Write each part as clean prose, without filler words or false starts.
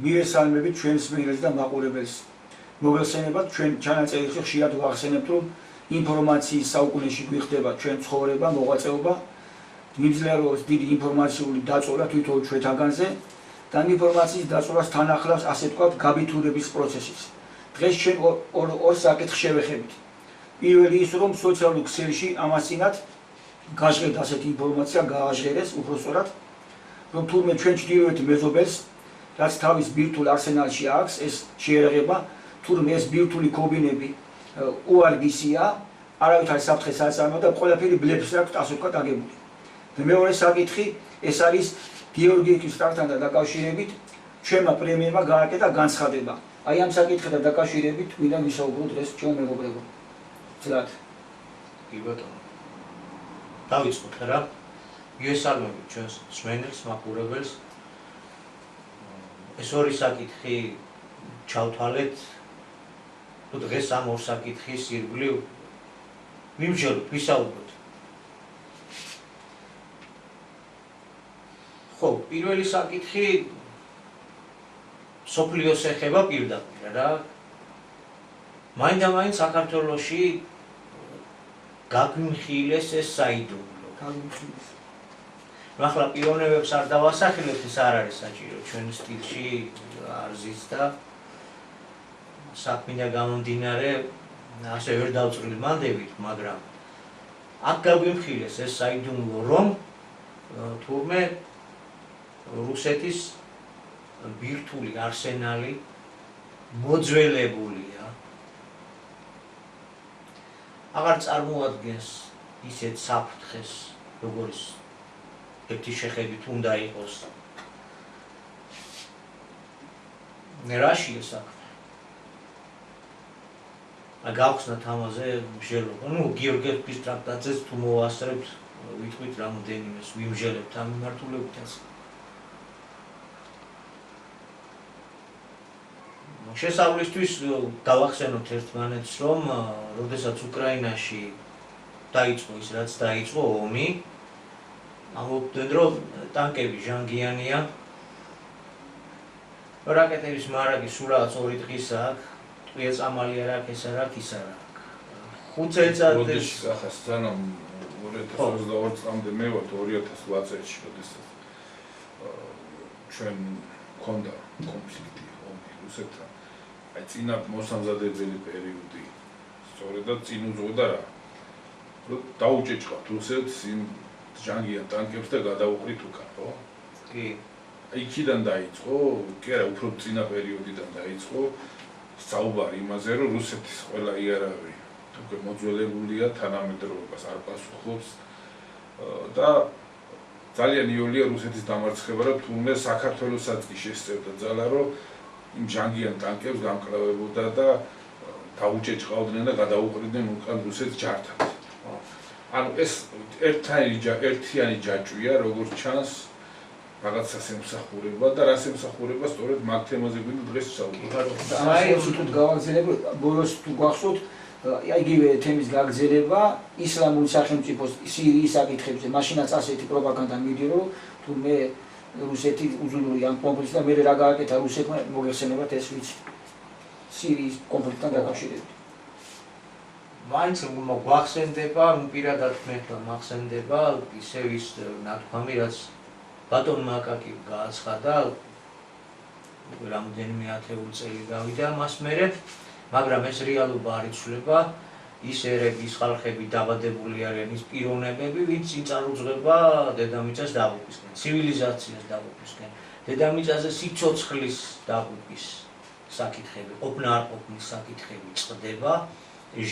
მივესალმებით ჩვენს მეგრელს და მაყურებელს. მოგესალმებათ ჩვენ ჩანაწერში ხშირად ვახსენებთ, რომ ინფორმაციის საუკუნეში გვიხდება ჩვენ ცხოვრება, მოღვაწეობა, მიმძლევრობს დიდი ინფორმაციული დაწოლა თვითონ ჩვენთაგანზე და ინფორმაციის დაწოლას თან ახლავს ასე ვთქვათ გაბიტურების პროცესიც. დღეს ჩვენ ორ საკითხს შევეხებით. პირველი ის, რომ სოციალურ ქსელში ამასწინათ გაჟღერდა ასეთი ინფორმაცია, გააჟღერეს უბრალოდ, რომ თურმე ჩვენ ჩრდილოეთ მეზობელს რაც თავის ბირთულ არსენალში აქვს, ეს შეერაღება, თურმე ეს ბირთული კობინები უარგისია, არავით არის საფრთხე საწარმოო და ყველაფერი ბლებს აქვს, ასე ვთქვათ, აგებული. და მეორე საკითხი, ეს არის გეორგიევის სტარტთან დაკავშირებით, ჩვენმა პრემიერმა გააკეთა განცხადება. აი ამ საკითხთან დაკავშირებით ვინდა ვისაუბროთ დღეს ჩვენ მეგობრებო. ძილად. კი ბატონო. დავიწყოთ რა. მივესალმებით ჩვენს მსმენელს, მაყურებელს. ეს ორი საკითხი ჩავთვალეთ. თუ დღეს ამ ორ საკითხის ირგვლივ ვიმსჯელოთ, ვისაუბროთ. ხო, პირველი საკითხი სოფლიოს ეხება პირდაპირ რა. მაინდა-მაინც საქართველოში გაგვიმხილეს ეს საიდუმლო. ახლა პიროვნებებს არ დავასახელებთ, ეს არ არის საჭირო ჩვენ სტილში არ ზის და საქმიდან გამომდინარე ასე ვერ დავწვრილ მანდებით, მაგრამ აქ გაგვიმხილეს ეს საიდუმლო, რომ თურმე რუსეთის ბირთული არსენალი მოძველებულია. აღარ წარმოადგენს ისეთ საფრთხეს, როგორც ერთი შეხედვით უნდა იყოს. რაშია საქმე? გავხსნათ ამაზე მსჯელობა. გეორგიევის ტრაქტატზეც თუ მოვასწრებთ, ვიტყვით რამოდენიმეს ვიმსჯელებთ ამ მიმართულებითაც. შესავლისთვის გავახსენოთ ერთმანეთს, რომ როდესაც უკრაინაში დაიწყო ის, რაც დაიწყო ომი, ამბობდნენ, რომ ტანკები ჟანგიანია, რაკეტების მარაგი სულ რაღაც 2 დღის აქვს, ტყვია წამალი არ აქვს, ეს არ აქვს, ის არ აქვს. 5 წელიწადში ახლა სანამ 2022 წლამდე მე ვარ 2008 წელს, როდესაც ჩვენ მქონდა კონფლიქტი რუსეთთან. აი წინა მოსამზადებელი პერიოდი სწორედად წინ უძღვოდა რა, რომ დაუჭეჭყავთ რუსეთს იმ ჟანგიან ტანკებს და გადაუყრით უკან, ხო? კი. იქიდან დაიწყო, კი არა, უფრო წინა პერიოდიდან დაიწყო საუბარი იმაზე, რომ რუსეთის ყველა იარაღი უკვე მოძველებულია, თანამედროვეობას არ პასუხობს და ძალიან იოლია რუსეთის დამარცხება, რომ თურმე საქართველოსაც კი შესწევდა ძალა, რომ იმ ჟანგიან ტანკებს გამკლავებოდა და დაუჭეჭყავდნენ და გადაუყრიდნენ უკან რუსეთს ჯართან. ანუ ეს ერთიანი ჯაჭვია, როგორც ჩანს, რაღაცას ემსახურება და რას ემსახურება, სწორედ მაგ თემაზე გვინდა დღეს საუბარი. ამას თუ გავაგზავნებთ, ბოლოს თუ გვახსოვთ, იგივე თემის გაგრძელება ისლამური სახელმწიფოს სირიის საკითხებზე, მაშინაც ასეთი პროპაგანდა მიდიოდა, რომ თურმე რუსეთი უზრუნველია ამ კონფლიქტს და მე რა გააკეთა რუსეთმა, მოგეხსენებათ ეს ვიცი. სირიის კონფლიქტთან დაკავშირებით. მაინც გვახსენდება, პირადად მე მახსენდება ისევ ის ნათქვამი, რაც ბატონმა აკაკი გააცხადა, რამდენიმე ათეული წელი გავიდა მას მერე, მაგრამ ეს რეალობა არ იცვლება, ის ერების ხალხები დაბადებული არიან, ის პიროვნებები, ვინც წარუძღება დედამიწას დაღუპვისკენ, ცივილიზაციას დაღუპვისკენ, დედამიწაზე სიცოცხლის დაღუპვის საკითხები, ყოფნა არ ყოფნის საკითხები წყდება,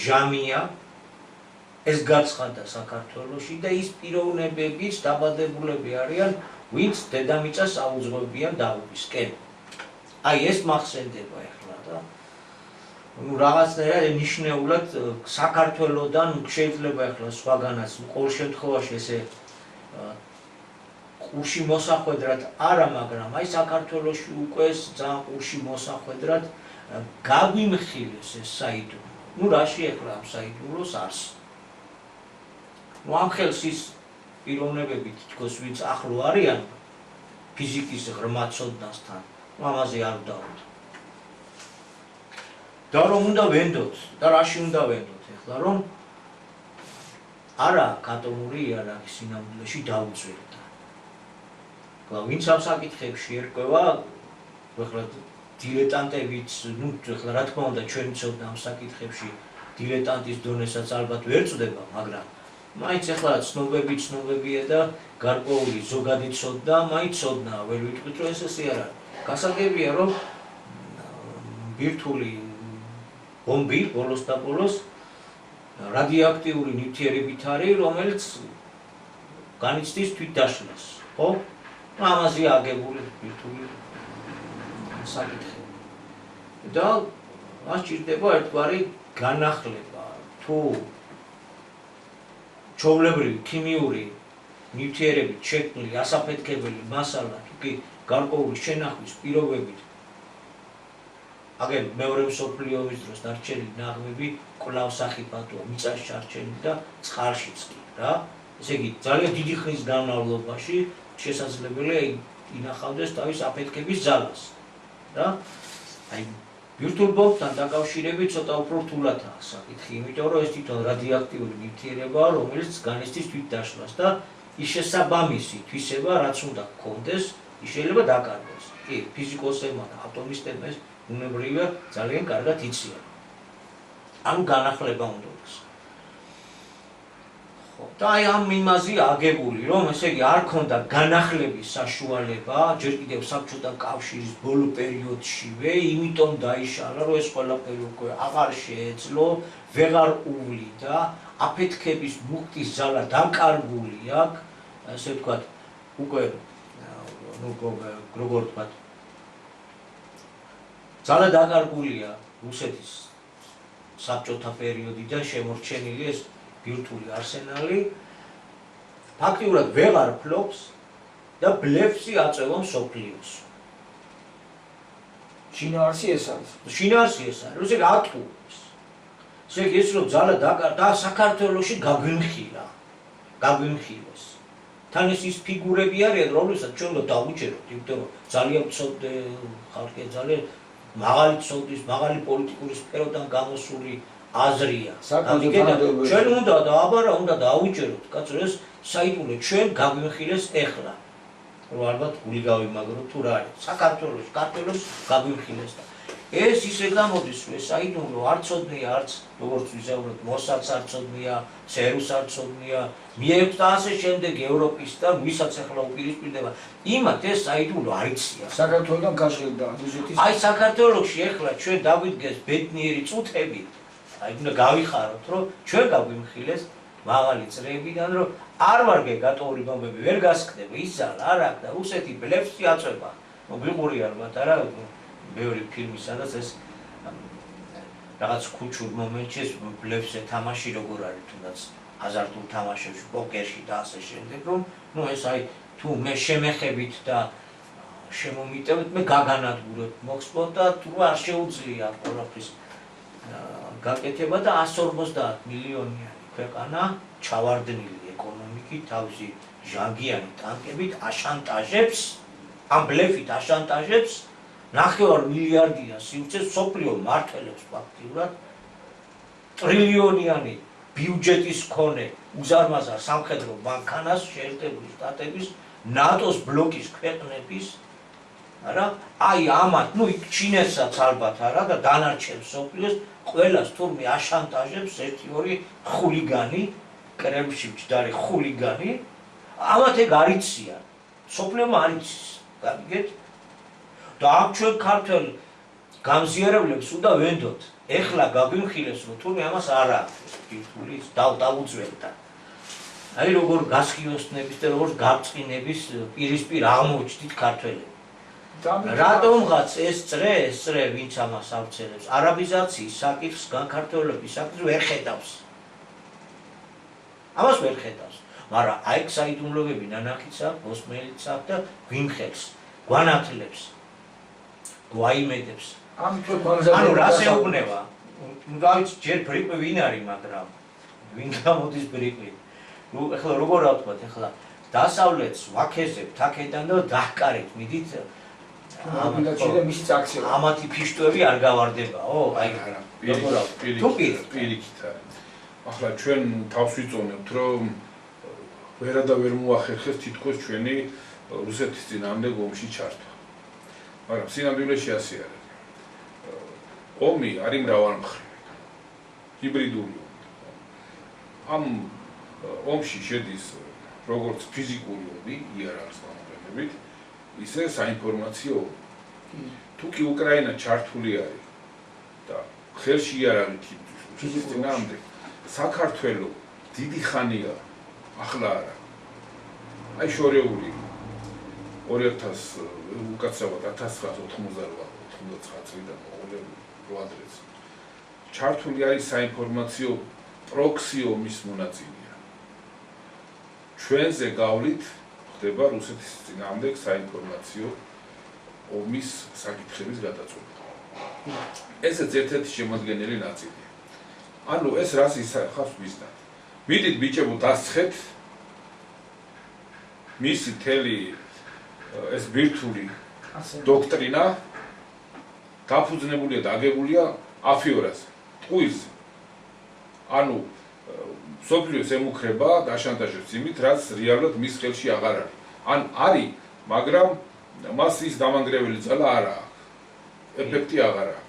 ჟამია, ეს გაცხადა საქართველოში და ის პიროვნებებიც დაბადებულები არიან, ვინც დედამიწას აუძღვებიან დაღუპვისკენ. აი ეს მახსენდება ახლა და რაღაცნაირად ნიშნულად საქართველოდან შეიძლება ახლა სხვაგანაც ყოველ შემთხვევაში ესე ყურში მოსახვედრად არა, მაგრამ აი საქართველოში უკვე ძალიან ყურში მოსახვედრად გაგვიმხილეს ეს საიდუმლო. რაში ახლა ამ საიდუმლოს არს. ამ ხელს ის პიროვნებები თითქოს ვინც ახლო არიან ფიზიკის ღრმა ცოდნასთან ამაზე არ დავუთ. და რომ უნდა ვენდოთ და რაში უნდა ვენდოთ ეხლა რომ არა ატომური იარაღი სინამდვილეში დაუწევდა. ვინც ამ საკითხებში ერკვევა, ეხლა დილეტანტებიც, ეხლა რა თქმა უნდა ჩვენ ვცოდნა ამ საკითხებში დილეტანტის დონესაც ალბათ ვერ წდება, მაგრამ მაინც ეხლა ცნობებია და გარკვეული ზოგადი ცოდნა, მაინც ცოდნა, ვერ ვიტყვით რომ ეს ესე არ არის. გასაგებია რომ ბირთვული ბომბი ბოლოს და ბოლოს რადიოაქტიური ნივთიერებით არის, რომელიც განიცდის თვითდაშლას, ხო? ამაზე აგებული ბირთვული საკითხები. და მას ჭირდება ერთგვარი განახლება, თუ ჩვეულებრივი ქიმიური ნივთიერებით შექმნილი ასაფეთქებელი მასალა თუ კი გარკვეული შენახვის პირობებით აგერ მეორე მსოფლიო ომის დროს დარჩენილი ნაღმები კვლავ სახიფათოა მიწაში ჩარჩენილი და წყალშიც კი რა. ესე იგი ძალიან დიდი ხნის განმავლობაში შესაძლებელია ინახავდეს თავის აფეთქების ძალას რა. აი ბირთვულ ბომბთან დაკავშირებით ცოტა უფრო რთულადაა საკითხი, იმიტომ რომ ეს თვითონ რადიოაქტიური ნივთიერებაა, რომელიც განიცდის თვითდაშლას და ის შესაბამისი თვისება, რაც უნდა გქონდეს, ის შეიძლება დაკარგოს. კი, ფიზიკოსებმა და ატომისტებმა ეს უნებრივია ძალიან კარგად იციან. ანუ განახლება უნდა იყოს. ხო, და აი ამ იმაზე აგებული, რომ ესე იგი არ ქონდა განახლების საშუალება, ჯერ კიდევ საბჭოთა კავშირის ბოლო პერიოდშივე, იმიტომ დაიშალა, რომ ეს ყველაფერი უკვე აღარ შეეძლო, ვეღარ უვლიდა, აფეთქების მუხტის ზალა დაკარგული აქვს, ასე ვთქვათ, უკვე როგორ ვთქვათ, ზალა დაკარგულია რუსეთის საბჭოთა პერიოდიდან შემორჩენილი ეს ბირთვული არსენალი, ფაქტიურად ვეღარ ფლობს და ბლეფსი აწევა მსოფლიოს. შინაარსი ეს არის. შინაარსი ეს არის, ესე იგი ატყუებს. ესე იგი ეს რომ ზალა და საქართველოში გაგვიმხილეს. თან ის ფიგურები არიან, რომლებსაც ჩვენ უნდა დავუჯეროთ, იმიტომ რომ ძალიან ვცოდე ხალხი ძალიან მაღალი ცოდნის, მაღალი პოლიტიკური სფეროდან გამოსული აზრია. ჩვენ უნდა და აბარა უნდა დავუჯეროთ, კაცო, ეს საიდუმლო ჩვენ გაგვიმხილეს ეხლა. რომ ალბათ გული გავიმაგროთ თუ რა არის. საქართველოს, ქართველებს გაგვიმხილეს და ეს ისე გამოდის, რომ ეს საიდუმლო არ ცოდნია, არც როგორც ვიზაუბრეთ, მოსადს არ ცოდნია, ცერუს არ ცოდნია, მიექვს და ასე შემდეგ ევროპის და ვისაც ახლა უპირისპირდება. იმათ ეს საიდუმლო არ იცია. საქართველოსთან გაშლილდა რუსეთის. აი საქართველოში ახლა ჩვენ დავიდგეს ბედნიერი წუთები. აი უნდა გავიხაროთ, რომ ჩვენ გაგვიმხილეს მაღალი წრეებიდან, რომ არ ვარ გატოვებული ბომბები, ვერ გასკდება ის ზალა, არ აქვს და რუსეთი ბლეფსი აწვება. მოგიყური ალბათ არა ბევრი ფილმი, სადაც ეს რაღაც ქუჩურ მომენტში ეს ბლეფს ეთამაში როგორ არის, თუნდაც აზარტულ თამაშებში, პოკერში და ასე შემდეგ, რომ ნუ ეს აი თუ მე შემეხებით და შემომიტევთ, მე გაგანადგურებ მოხსნოთ და თუ არ შეუძლია ყველაფრის გაკეთება და 150 მილიონიანი ქვეყანა ჩავარდნილი ეკონომიკით, თავისი ჟანგიანი ტანკებით აშანტაჟებს, ამ ბლეფით აშანტაჟებს 9 მილიარდიან სივრცეს მსოფლიო მმართველებს ფაქტიურად ტრილიონიანი ბიუჯეტის მქონე უზარმაზარ სამხედრო მანქანას შეერთებული შტატების ნატოს ბლოკის ქვეყნების არა აი ამათ ნუ ჩინეთსაც ალბათ არა და დანარჩენ მსოფლიოს ყველას თურმე აშანტაჟებს 1-2 ხულიგანი კრემლში მჭდარი ხულიგანი ამათ ეგ არ იციან მსოფლიომ არ იცის გაგიგეთ და აქ ჩვენ ქართველ გამზიარებლებს უნდა ვენდოთ ეხლა გაგვიმხილეს რომ თურმე ამას არ აქვს ბირთვული დავუძველდა აი როგორ გასხიოსნების და როგორ გაბწყინების პირისპირ აღმოჩნდით ქართველები რატომღაც ეს წრე ვინც ამას ავრცელებს არაბიზაციის საკითხს განქართველობის საკითხს ვერ ხედავს ამას ვერ ხედავს მაგრამ აი საიდუმლოები ნანახიც აქვს მოსმენიც აქვს და გვიმხელს გვანათლებს გვაიმედებს ანუ რას ეუბნება უნდა ვიცი ჯერ ბრიყვი ვინ არის მაგრამ ვინ გამოდის ბრიყვი ნუ ახლა როგორ ავთქვათ ახლა დასავლეთს ვაქეზებთ აქედან და დაჰკარეთ მიდით და მისი წაქცევა. ამათი ფიშტვები არ გავარდებაო? აი არა, პირიქით არის. ახლა ჩვენ თავს ვიწონებთ, რომ ვერა და ვერ მოახერხეს თითქოს ჩვენი რუსეთის წინააღმდეგ ომში ჩართვა. მაგრამ სინამდვილეში ასე არის. ომი არის მრავალმხრივი. ჰიბრიდული ომი. ამ ომში შედის როგორც ფიზიკური ომი, იარაღის გამოყენებით, ისე საინფორმაციო ომი. თუ კი უკრაინა ჩართული არის და ხელში იარაღით იბრძვის წინააღმდეგ, საქართველო დიდი ხანია ახლა არა. აი შორეული 2000 უკაცრავად 1999 წლიდან მოყოლებული 8 დღეს. ჩართული არის საინფორმაციო პროქსი ომის მონაწილეა. ჩვენზე გავლით ხდება რუსეთის წინააღმდეგ საინფორმაციო ომის საკითხების გადაწყვეტა. ესეც ერთ-ერთი შემადგენელი ნაწილია. ანუ ეს რას ისახავს ვიზნად. მიდით ბიჭებო დასცხეთ მისი თელი ეს ბირთვული დოქტრინა დაფუძნებულია და აგებულია აფიორაზე, ტყუილზე. ანუ სოფლიოს ემუქრება დაშანტაჟებს იმით, რაც რეალურად მის ხელში აღარ არის. ან არის, მაგრამ მას ის დამანგრეველი ძალა არ აქვს. ეფექტი აღარ აქვს.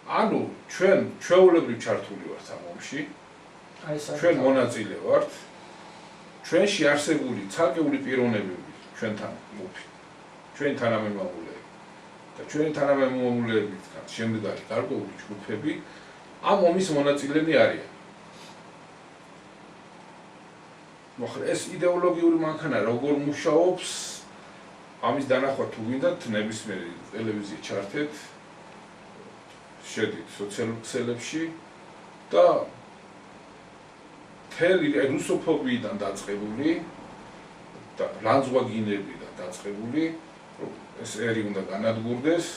ანუ ჩვენ ჩვეულებრივ ჩართული ვართ ამ ომში. ჩვენ მონაწილე ვართ. ჩვენში არსებული ცალკეული პიროვნებები ჩვენთან მოფი. ჩვენი თანამემამულეები და ჩვენი თანამემამულეებისგან შემდგარი გარკვეული ჯგუფები ამ ომის მონაწილენი არიან. მოხდა ეს იდეოლოგიური მანქანა როგორ მუშაობს, ამის დანახვა თუ გინდათ ნებისმიერი ტელევიზია ჩართეთ, შედით სოციალურ ქსელებში და თელი რუსოფობიიდან დაწყებული და ლანძღვაგინებიდან დაწყებული, რომ ეს ერი უნდა განადგურდეს,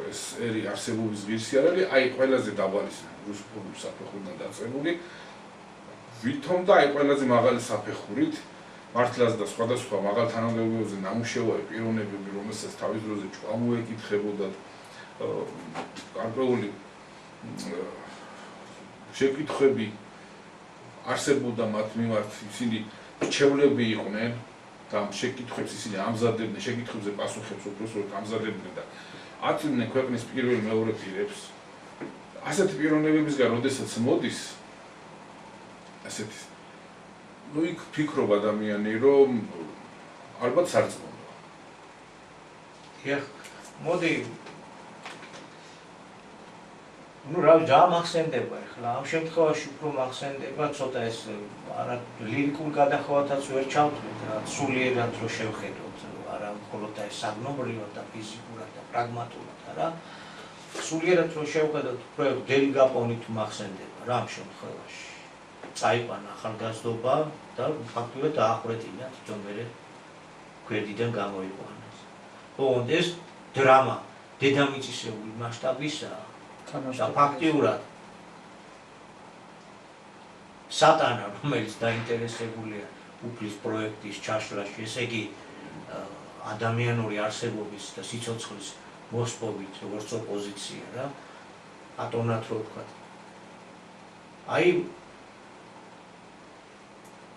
ეს ერი არსებობის ღირსი არ არის, აი ყველაზე დაბალი რუსოფობიის საფეხურიდან დაწყებული, ვითომ და აი ყველაზე მაღალი საფეხურით მართლაც და სხვადასხვა მაღალ თანამდებობებზე ნამუშევარი პიროვნებები, რომელსაც თავის დროზე ჭკუამოეკითხებოდა გარკვეული შეკითხვები არსებობდა მათ მიმართ, ისინი რჩევლები იყვნენ და ამ შეკითხვებს ისინი ამზადებდნენ, შეკითხვებზე პასუხებს უბრალოდ ამზადებდნენ და აწვდიდნენ ქვეყნის პირველ მეორე პირებს. ასეთი პიროვნებებისგან როდესაც მოდის ასეთი ნუ იქ ფიქრობ ადამიანი, რომ ალბათ სარწმუნოა. დიახ, მოდი ну რა ჯამახსენდება ახლა ამ შემთხვევაში უფრო მახსენდება ცოტა ეს არა ლირიკულ გადახვევათაც ვერ ჩავთვლით რა სულიერად რო შევხედოთ არა მხოლოდ ეს საგნობრივად და ფიზიკურად და პრაგმატულად არა სულიერად რო შევხედოთ უფრო დელიგაპონით მახსენდება რა ამ შემთხვევაში წაიყვანა ახალგაზრდობა და ფაქტობრივად დაახვეწინა თვითონ მერე გვერდიდან გამოიყვანა ხო ეს დრამა დედამიწისეული მასშტაბისაა და ფაქტიურად სატანა რომელიც დაინტერესებულია უფლის პროექტის ჩაშლაში, ესე იგი ადამიანური არსებობის და სიცოცხლის მოსპობით, როგორც ოპოზიცია რა, ატონად რო ვთქვათ. აი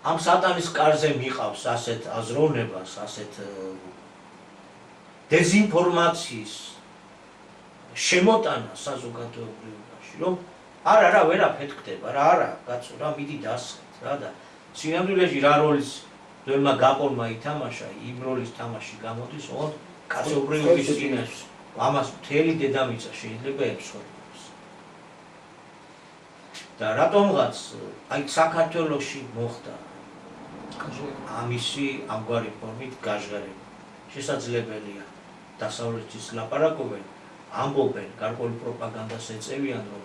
ამ სატანის კარზე მიყავს ასეთ აზროვნებას, ასეთ დეზინფორმაციის შემოტანა საზოგადოებრივობაში, რომ არა, ვერაფერ ხდება, არა, კაცო, რა მიდი დასხეთ რა და სინამდვილეში რა როლის ძველმა გაპონმა ითამაშა, იმ როლის თამაში გამოდის, ოღონდ კაცობრიობის წინაშე. ამას მთელი დედამიწა შეიძლება ებსხოთოს. და რატომღაც აი საქართველოში მოხდა ამისი ამგვარი ფორმით გაჟღერება. შესაძლებელია დასავლეთის ლაპარაკობენ ამბობენ, გარკვეული პროპაგანდას ეწევიან, რომ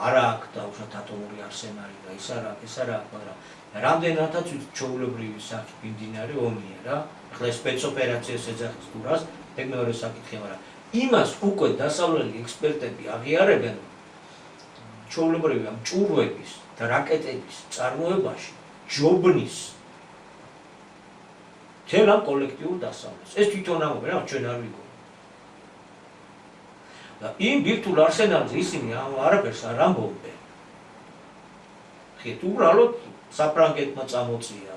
არა აქვს დაუშვათ ატომური არსენალი და ის არა აქვს, მაგრამ რამდენადაც ჩვეულებრივი სახით მიმდინარე ომია რა. ახლა სპეცოპერაციას ეძახის თუ რას, ეგ მეორე საკითხი, მაგრამ იმას უკვე დასავლელი ექსპერტები აღიარებენ, რომ ჩვეულებრივი ამ ჭურვების და რაკეტების წარმოებაში ჯობნის მთელ ამ კოლექტიურ დასავლეთს. ეს თვითონ ამბობენ, რა ჩვენ არ ვიგო. და იმ ვირტუალ არსენალზე ისინი არაფერს არ ამბობენ. ხეთ უბრალოდ საფრანგეთმა წამოწია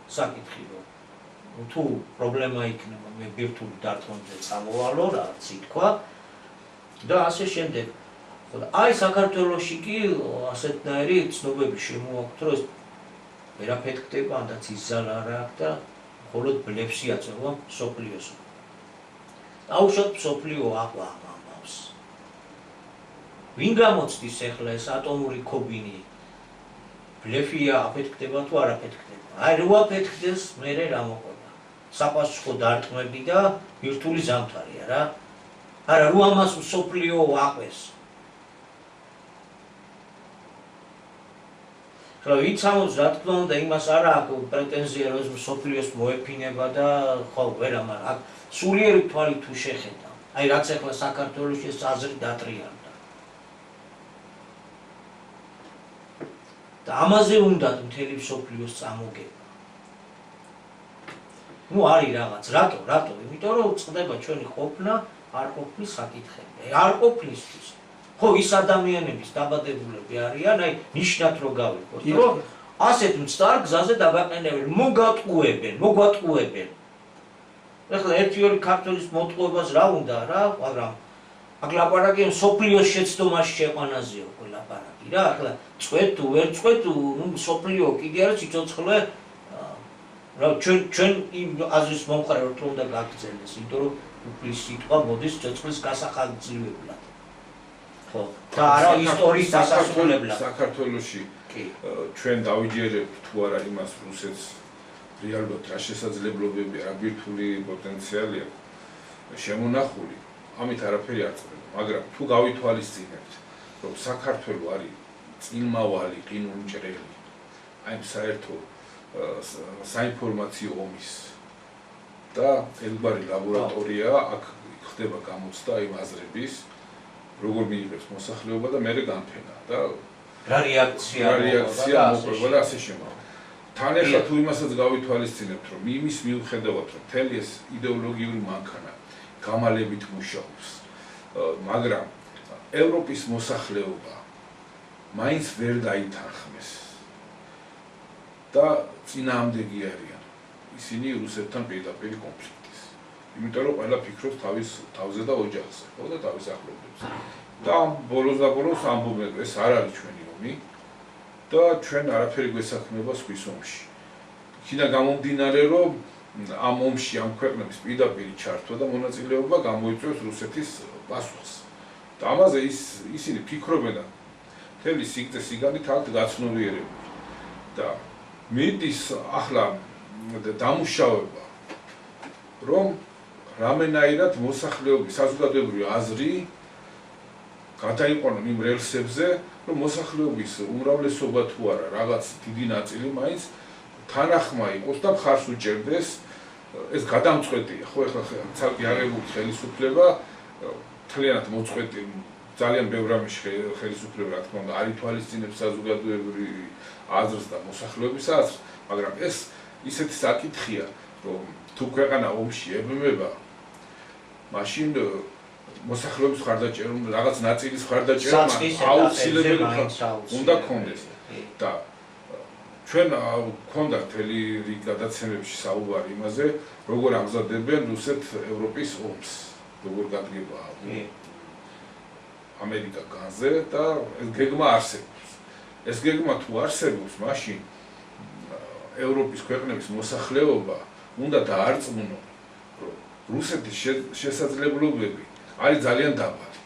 საკითხი, რომ თუ პრობლემა იქნება მე ვირტუალ დარტყმებზე წამოვალო, რაც ითქვა და ასე შემდეგ. ხო და აი საქართველოში კი ასეთნაირი ცნობები შემოაქვთ, რომ ვერ აფეთქდება, ანდაც იზალა არ აქვს და მხოლოდ ბლეფსი აწევა მსოფლიოს. აუშვათ მსოფლიო ამბავს. ვინ გამოცდის ახლა ეს ატომური ქობინი? ბლეფია აფეთქდება თუ არ აფეთქდება? აი რო აფეთქდეს, მერე რა მოყვება? საპასუხო დარტყმები და ვირტუალი ზამთარია რა. არა, რო ამას მსოფლიო აყვეს. ვინც ამბობს, რა თქმა უნდა, იმას არ აქვს პრეტენზია, რომ ეს მსოფლიოს მოეფინება და ხო, ვერა, მაგრამ სულიერი თვალით თუ შეხედა. აი რაც ახლა საქართველოში ეს აზრი დატრიალდა. და ამაზე უნდა მთელი მსოფლიოს წამოგება. ნუ არის რაღაც, რატო? იმიტომ რომ წდება ჩვენი ყოფნა არ ყოფნის საკითხები. არ ყოფნისთვის. ხო, ის ადამიანების დაბადებულები არიან, აი ნიშნად რო გავიგოთ, რომ ასეთ მცდარ გზაზე დაგაყენებენ, მოგვატყუებენ. ეხლა ერთი-ორი ქართველის მოტყუებას რა უნდა რა, მაგრამ აქ ლაპარაკია მსოფლიოს შეცდომაში შეყვანაზე უკვე ლაპარაკი რა, ახლა წვეთ თუ ვერ წვეთ, ნუ მსოფლიო კიდე არის სიცოცხლე, რა ჩვენ იმ აზრის მომხრე რომ უნდა გაგრძელდეს, იმიტომ რომ უფლის სიტყვა მოდის სიცოცხლის გასახალწლებლად. ხო, და არა ისტორიის დასასრულებლად. საქართველოში ჩვენ დავიჯერებთ თუ არა იმას რუსეთს რეალურად რა შესაძლებლობები, რა ბირთვული პოტენციალი აქვს შემონახული, ამით არაფერი არ წდება, მაგრამ თუ გავითვალისწინებთ, რომ საქართველო არის წინმავალი ყინულმჭრელი, აი საერთო საინფორმაციო ომის და ელბარი ლაბორატორია, აქ ხდება გამოცდა იმ აზრების, როგორ მიიღებს მოსახლეობა და მერე განფენა და რა რეაქცია მოყვება და ასე შემოვა. თან ახლა თუ იმასაც გავითვალისწინებთ, რომ იმის მიუხედავად, რომ მთელი ეს იდეოლოგიური მანქანა გამალებით მუშაობს, მაგრამ ევროპის მოსახლეობა მაინც ვერ დაითანხმეს და წინააღმდეგი არიან ისინი რუსეთთან პირდაპირ კონფლიქტის. იმიტომ რომ ყველა ფიქრობს თავის თავზე და ოჯახზე, ხო და თავის ახლობლებს. და ბოლოს ამბობენ, ეს არ არის ჩვენი ომი და ჩვენ არაფერი გვესაქმება სხვის ომში. იქიდან გამომდინარე, რომ ამ ომში ამ ქვეყნების პირდაპირ ჩართვა და მონაწილეობა გამოიწვევს რუსეთის პასუხს. და ამაზე ისინი ფიქრობენ და მთელი სიგრძე სიგანით აქ გაცნობიერებული. და მიდის ახლა დამუშავება, რომ რამენაირად მოსახლეობის საზოგადოებრივი აზრი გადაიყვანონ იმ რელსებზე, რომ მოსახლეობის უმრავლესობა თუ არა, რაღაც დიდი ნაწილი მაინც თანახმა იყოს და მხარს უჭერდეს. ეს გადამწყვეტია, ხო, ეხლა ცალკე აღებული ხელისუფლება მთლიანად მოწყვეტი, ძალიან ბევრ რამეში ხელისუფლება, რა თქმა უნდა, არ ითვალისწინებს საზოგადოებრივ აზრს და მოსახლეობის აზრს, მაგრამ ეს ისეთი საკითხია, რომ თუ ქვეყანა ომში ებმება, მაშინ მოსახლეობის მხარდაჭერა, რაღაც ნაწილის მხარდაჭერა აუცილებელი უნდა გქონდეს. და ჩვენ გქონდა მთელი რიგ გადაცემებში საუბარი იმაზე, როგორ ამზადებენ რუსეთ-ევროპის ომს, როგორ გადგება ამერიკა განზე და ეს გეგმა არსებობს. ეს გეგმა თუ არსებობს, მაშინ ევროპის ქვეყნების მოსახლეობა უნდა დაარწმუნონ, რომ რუსეთის შესაძლებლობები არის ძალიან დაბალი.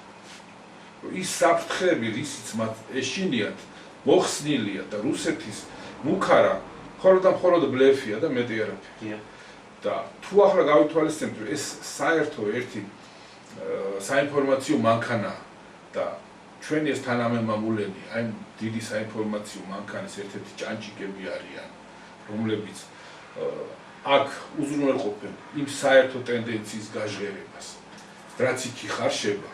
ის საფრთხეები, რისიც მათ ეშინიათ, მოხსნილია და რუსეთის მუქარა მხოლოდ ბლეფია და მეტი არაფერი. და თუ ახლა გავითვალისწინებთ, რომ ეს საერთო ერთი საინფორმაციო მანქანა და ჩვენი ეს თანამემამულენი, აი დიდი საინფორმაციო მანქანის ერთ-ერთი ჭანჭიკები არიან, რომლებიც აქ უზრუნველყოფენ იმ საერთო ტენდენციის გაჟღერებას, რაც იქ იხარშება,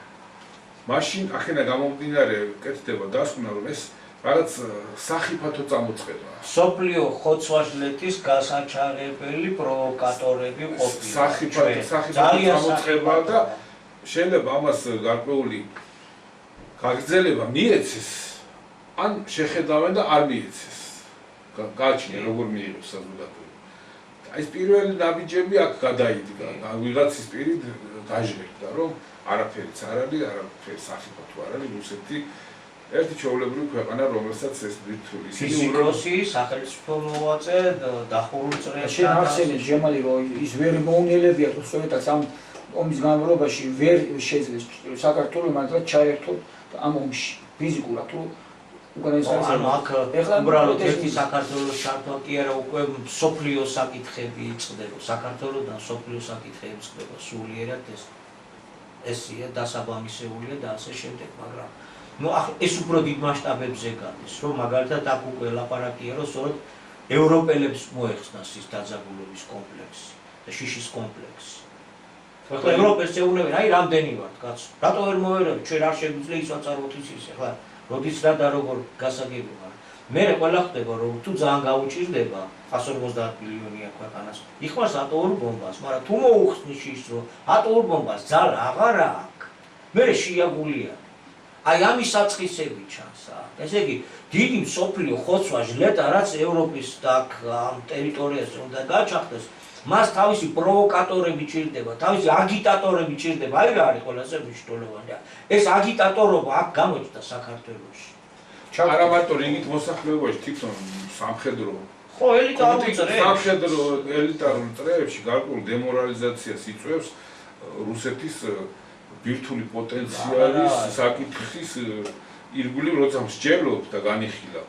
მაშინ აქედან გამომდინარე კეთდება დასკვნა, რომ ეს რაღაც სახიფათო წამოწყება. სოფლიო ხოცვა-ჟლეტის გასაჩაღებელი პროვოკატორები ყოფილიყო. სახიფათო წამოწყება და შეიძლება ამას გარკვეული გაგრძელება მიეცეს, ან შეხედავენ და არ მიეცეს. გააჩნია როგორ მიიღოს საზოგადოება. ეს პირველი ნაბიჯები აქ გადაიდგა, ვიღაცის პირით გაჟღერდა, რომ არაფერიც არ არის, არაფერი სახიფათო არ არის, რუსეთი ერთი ჩვეულებრივი ქვეყანა, რომელსაც ეს ბირთვული ფიზიკოსი, სახელმწიფო მოღვაწე, დახურულ წრეებთან შენ არსენებს ჟემალი რომ ის ვერ მოუნელებიათ, რომ სწორედაც ამ ომის განმავლობაში ვერ შეძლეს საქართველოს მართლა ჩაერთოს ამ ომში ფიზიკურად თუ ანუ აქ უბრალოდ ერთი საქართველოს ჩართვა კი არა, უკვე სოფლიოს საკითხები იწყდება, საქართველოსთან სოფლიოს საკითხები იწყდება სულიერად ესია დასაბამისებულია და ასე შემდეგ, მაგრამ ეს უფრო დიდ მასშტაბებზე გადის, რომ მაგალითად აქ უკვე ლაპარაკია, რომ სწორედ ევროპელებს მოეხსნას ის დაძაბულობის კომპლექსი და შიშის კომპლექსი. ახლა ევროპელს ეუბნებიან, აი რამდენი ვართ, კაცო, რატო ვერ მოერევით, ჩვენ არ შეგვიძლია ის ვაწარულოთ ის, ახლა როდის რა და როგორ გასაგები ვარ. მე ყველა ხდება, რომ თუ ძალიან გაუჭირდება 150 მილიონია ქვეყანას, იხმარს ატომურ ბომბას, მაგრამ თუ მოუხსნის ის, რომ ატომურ ბომბას ძალა აღარ აქვს, მე შეიაგულია. აი ამის საწყისები ჩანს აქ. ესე იგი, დიდი მსოფლიო ხოცვა-ჟლეტა, რაც ევროპის და ამ ტერიტორიაზე უნდა გაჩაღდეს, მას თავისი პროვოკატორები ჭირდება, თავისი აგიტატორები ჭირდება. აი რა არის ყველაზე მნიშვნელოვანი. ეს აგიტატორობა აქ გამოჩნდა საქართველოში. არა მარტო რიგით მოსახლეობაში, თვითონ სამხედრო ხო, სამხედრო ელიტარულ წრეებში გარკვეულ დემორალიზაციას იწვევს რუსეთის ბირთვული პოტენციალის საკითხის ირგვლივ, როცა მსჯელობ და განიხილავ.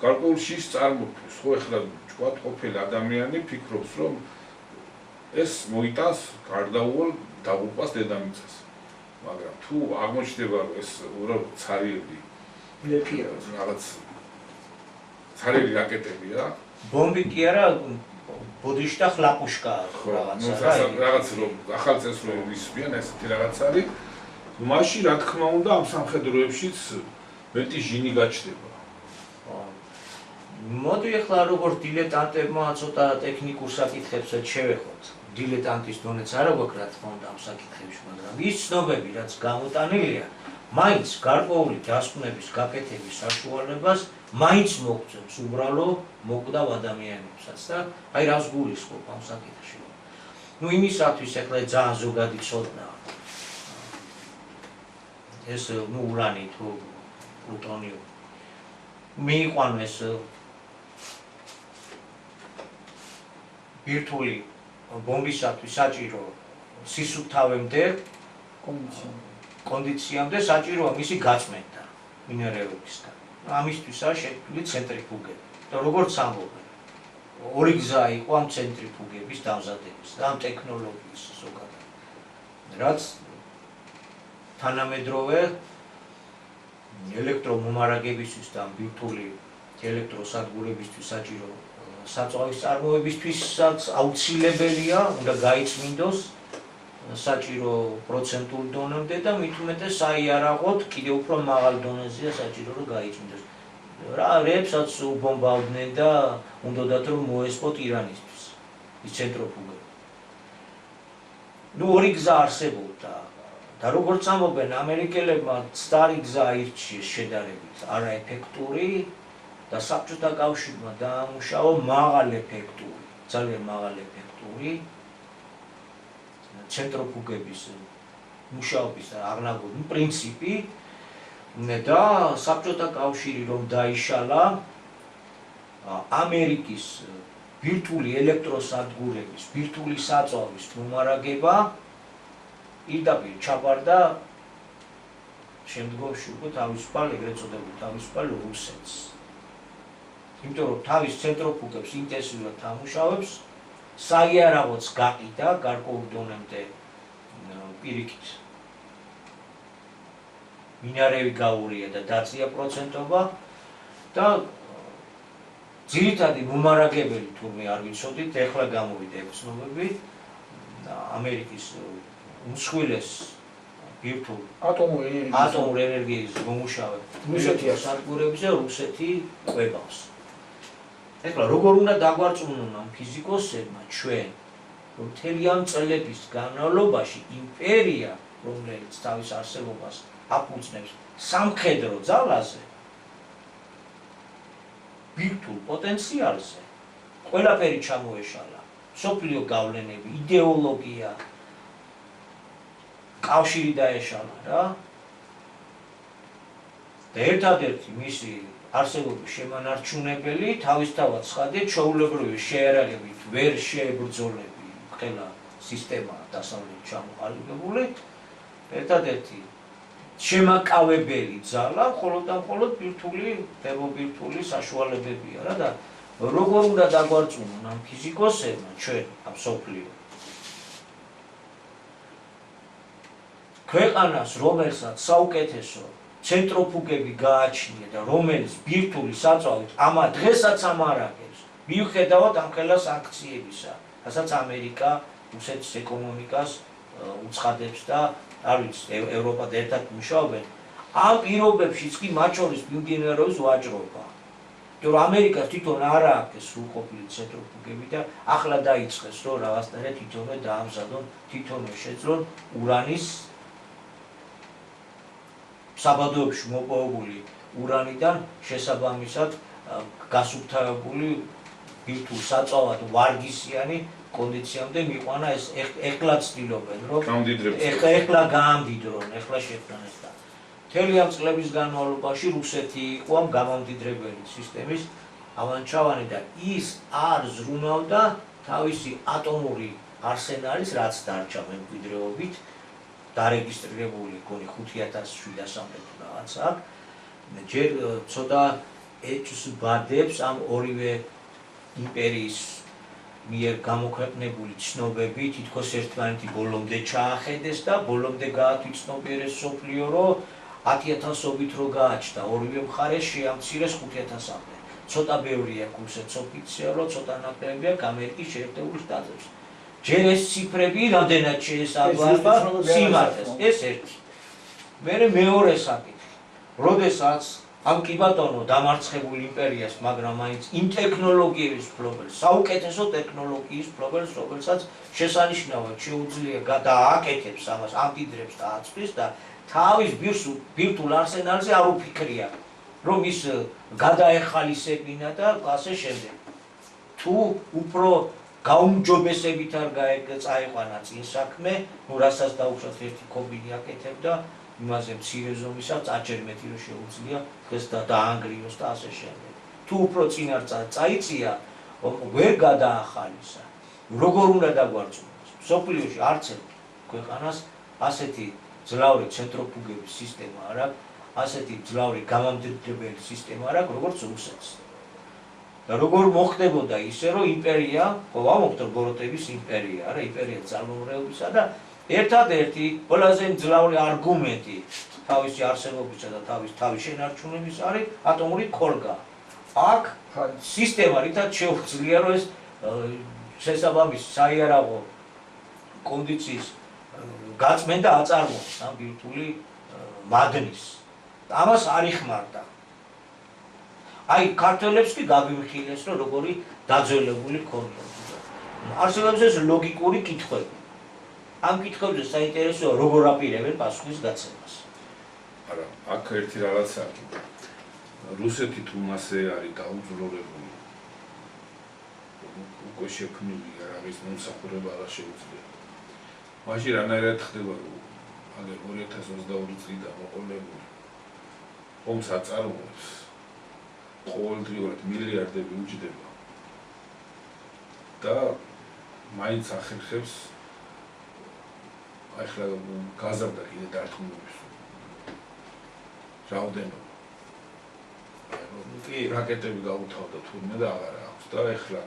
გარკვეულ შიშს წარმოქმნის, ხო ეხლა ვთქვათ, ყოფილი ადამიანი ფიქრობს, რომ ეს მოიტანს გარდაუვალ დაღუპვას დედამიწას. მაგრამ თუ აღმოჩნდება, რომ ეს უბრალოდ ცარიელი რაღაც ცარიელი რაკეტებია, ბომბი კი არა, ბოდიშტა ხლაპუშკა რაღაც რომ ახალ წესს რომ ისვიან ესეთი რაღაც არის, მაშინ რა თქმა უნდა ამ სამხედროებშიც მეტი ჟინი გაჩნდება. მოდი ახლა როგორც დილეტანტებმა ცოტა ტექნიკურ საკითხებსაც შევეხოთ. დილეტანტის დონეც არა გვაქვს რა თქმა უნდა ამ საკითხებში, მაგრამ ის ცნობები რაც გამოტანილია, მაინც გარკვეული დასკვნების გაკეთების საშუალებას მაინც მოგწევს უბრალო მოკვდავ ადამიანებსაც და აი რას გულისხმობ ამ საკითხში. იმისათვის ახლა ძალიან ზოგადი ცოდნაა. ეს ურანი თუ პლუტონიუმი მიიყვანეს ბირთვული ბომბისათვის საჭირო სისუფთავემდე კონდიციამდე საჭიროა მისი გაწმენდა მინერალებისგან. ამისთვისაა შექმნილი ცენტრიფუგები. და როგორც ამბობენ, ორი გზა იყო ამ ცენტრიფუგების დამზადების და ამ ტექნოლოგიის ზოგადად. რაც თანამედროვე ელექტრომომარაგებისთვის და ბირთვული ელექტროსადგურებისთვის საჭირო საწვავის წარმოებისთვისაც აუცილებელია, უნდა გაიწმინდოს საჭირო პროცენტულ დონემდე და მით უმეტეს საიარაღოდ კიდევ უფრო მაღალ დონეზეა საჭირო რომ გაიწმინდოს. რა რეებსაც უბომბავდნენ და უნდათ რომ მოესპოთ ირანისთვის ის ცენტრიფუგები. ორი გზა არსებობდა და როგორც ამბობენ ამერიკელებმა ცდარი გზა აირჩიეს შედარებით არაეფექტური და საბჭოთა კავშირმა დაამუშავა მაღალეფექტური, ძალიან მაღალეფექტური ცენტრიფუგების მუშაობის აღნაგობის პრინციპი და საბჭოთა კავშირი რომ დაიშალა ამერიკის ბირთვული ელექტროსადგურების, ბირთვული საწვავის მომარაგება პირდაპირ ჩაბარდა შემდგომში უკვე თავისუფალ ეგრეთ წოდებულ თავისუფალ რუსეთს. იმიტომ რომ თავის ცენტრიფუგებს ინტენსიურად ამუშავებს, საიარაღოც გაყიდა გარკვეულ დონემდე პირიქით მინარევი გაურია და დაწია პროცენტობა და ძირითადი მომარაგებელი თურმე არ ვიცოდით, ეხლა გამოვიდა ცნობები ამერიკის უმსხვილეს ბირთვული ატომური ენერგიის მომუშავე რუსეთია სადგურებზე რუსეთი ყვებავს. ეხლა როგორ უნდა დაგვარწმუნონ ამ ფიზიკოსებმა ჩვენ, რომ მთელი ამ წლების განმავლობაში იმპერია, რომელიც თავის არსებობას აფუძნებს სამხედრო ძალაზე, ბირთვულ პოტენციალზე, ყველაფერი ჩამოეშალა, სოფლიო გავლენები, იდეოლოგია, კავშირი დაეშალა რა. და ერთადერთი მისი არსებობის შემანარჩუნებელი თავისთავად ცხადია ჩვეულებრივი შეერაღებით ვერ შეებრძოლები ყველა სისტემა დასავლეთ ჩამოყალიბებული, ერთადერთი შემაკავებელი ძალა მხოლოდ და მხოლოდ ბირთვული, დემობირთვული საშუალებებია რა და როგორ უნდა დაგვარწმუნონ ამ ფიზიკოსებმა ჩვენ ამ სოფლიო ქვეყანას, რომელსაც საუკეთესო ცენტროფუგები გააჩნია და რომელიც ბირთვული საწვავით ამა დღესაც ამარაგებს, მიუხედავად ამ ყველა სანქციებისა, რასაც ამერიკა რუსეთის ეკონომიკას უცხადებს და არ ვიცი, ევროპად ერთად მუშაობენ, ამ პირობებშიც კი მათ შორის მიმდინარეობს ვაჭრობა. იმიტომ რომ ამერიკას თვითონ არ აქვს სრულყოფილი ცენტროფუგები და ახლა დაიწყეს, რომ რაღაცნაირად თვითონვე დაამზადონ, თვითონვე შეძლონ ურანის საბადოებში მოპოვებული ურანიდან შესაბამისად გასუფთავებული ბირთვულ საწვავად ვარგისიანი კონდიციამდე მიყვანა ეს ეხლა ცდილობენ რომ ეხლა გაამდიდრონ, ეხლა შექმნან ეს და მთელი ამ წლების განმავლობაში რუსეთი იყო ამ გამამდიდრებელი სისტემის ავანჩავანი და ის არ ზრუნავდა თავისი ატომური არსენალის, რაც დარჩა მემკვიდრეობით დარეგისტრირებული გონი 5700 რაღაც აქვს. ჯერ ცოტა ეჭვს ბადებს ამ ორივე იმპერიის მიერ გამოქვეყნებული ცნობები, თითქოს ერთმანეთი ბოლომდე ჩაახედეს და ბოლომდე გაათვითცნობიერეს სოფლიო, რომ 10,000-ობით რო გააჩნდა, ორივე მხარეს შეამცირეს 5,000-მდე. ცოტა ბევრია რუსეთს ოფიციალურად, ცოტა ნაკლები აქვს ამერიკის შეერთებული შტატებში. ჯერ ეს ციფრები რამდენად შეესაბამება სიმართლეს, ეს ერთი. მერე მეორე საკითხი. როდესაც ამ კი ბატონო დამარცხებული იმპერიას, მაგრამ მაინც იმ ტექნოლოგიების მფლობელს, საუკეთესო ტექნოლოგიის მფლობელს, რომელსაც შესანიშნავად შეუძლია დააკეთებს ამას, ამდიდრებს და აწვის და თავის ბირთვულ არსენალზე არ უფიქრია, რომ ის გადაეხალისებინა და ასე შემდეგ. თუ უფრო გაუმჯობესებით არ წაიყვანა წინ საქმე, რასაც დაუშვათ ერთი კობინი აკეთებდა, იმაზე მცირე ზომისაც აჯერ მეტი რო შეუძლია დღეს და დაანგრიოს და ასე შემდეგ. თუ უფრო წინ არ წაიწია, ვერ გადაახალისა. როგორ უნდა დაგვარწმუნოს? სოფლიოში არც ერთ ქვეყანას ასეთი ძლავრი ცენტროფუგების სისტემა არ აქვს, ასეთი ძლავრი გამამდიდრებელი სისტემა არ აქვს, როგორც რუსეთს. და როგორ მოხდებოდა ისე, რომ იმპერია, ვამბობთ რომ ბოროტების იმპერია, არა იმპერია ძალმომრეობისა და ერთადერთი ყველაზე მძლავრი არგუმენტი თავისი არსებობისა და თავის შენარჩუნების არის ატომური ქოლგა. აქ სისტემა რითაც შეუძლია, რომ ეს შესაბამის საიარაღო კონდიციის გაწმენდა აწარმოოს ამ ბირთვული მადნის. ამას არ იხმარდა. აი ქართველებს კი გაგვიმხილეს, რომ როგორი დაძველებული ქონდა. არსებობს ეს ლოგიკური კითხვები. ამ კითხვებზე საინტერესოა როგორ აპირებენ პასუხის გაცემას. არა, აქ ერთი რაღაცა რუსეთი თუ მასე არის დაუძლურებული. უკვე შექმნილი არის მომსახურება არ შეუძლია. მაშინ რანაირად ხდება რომ აგერ 2022 წლიდან მოყოლებული ომს აწარმოებს ყოველდღიურად მილიარდები უჯდება და მაინც ახერხებს ახლა გაზარდა კიდე დარტყმების რაოდენობა. კი რაკეტები გაუთავდა თურმე და აღარ აქვს და ახლა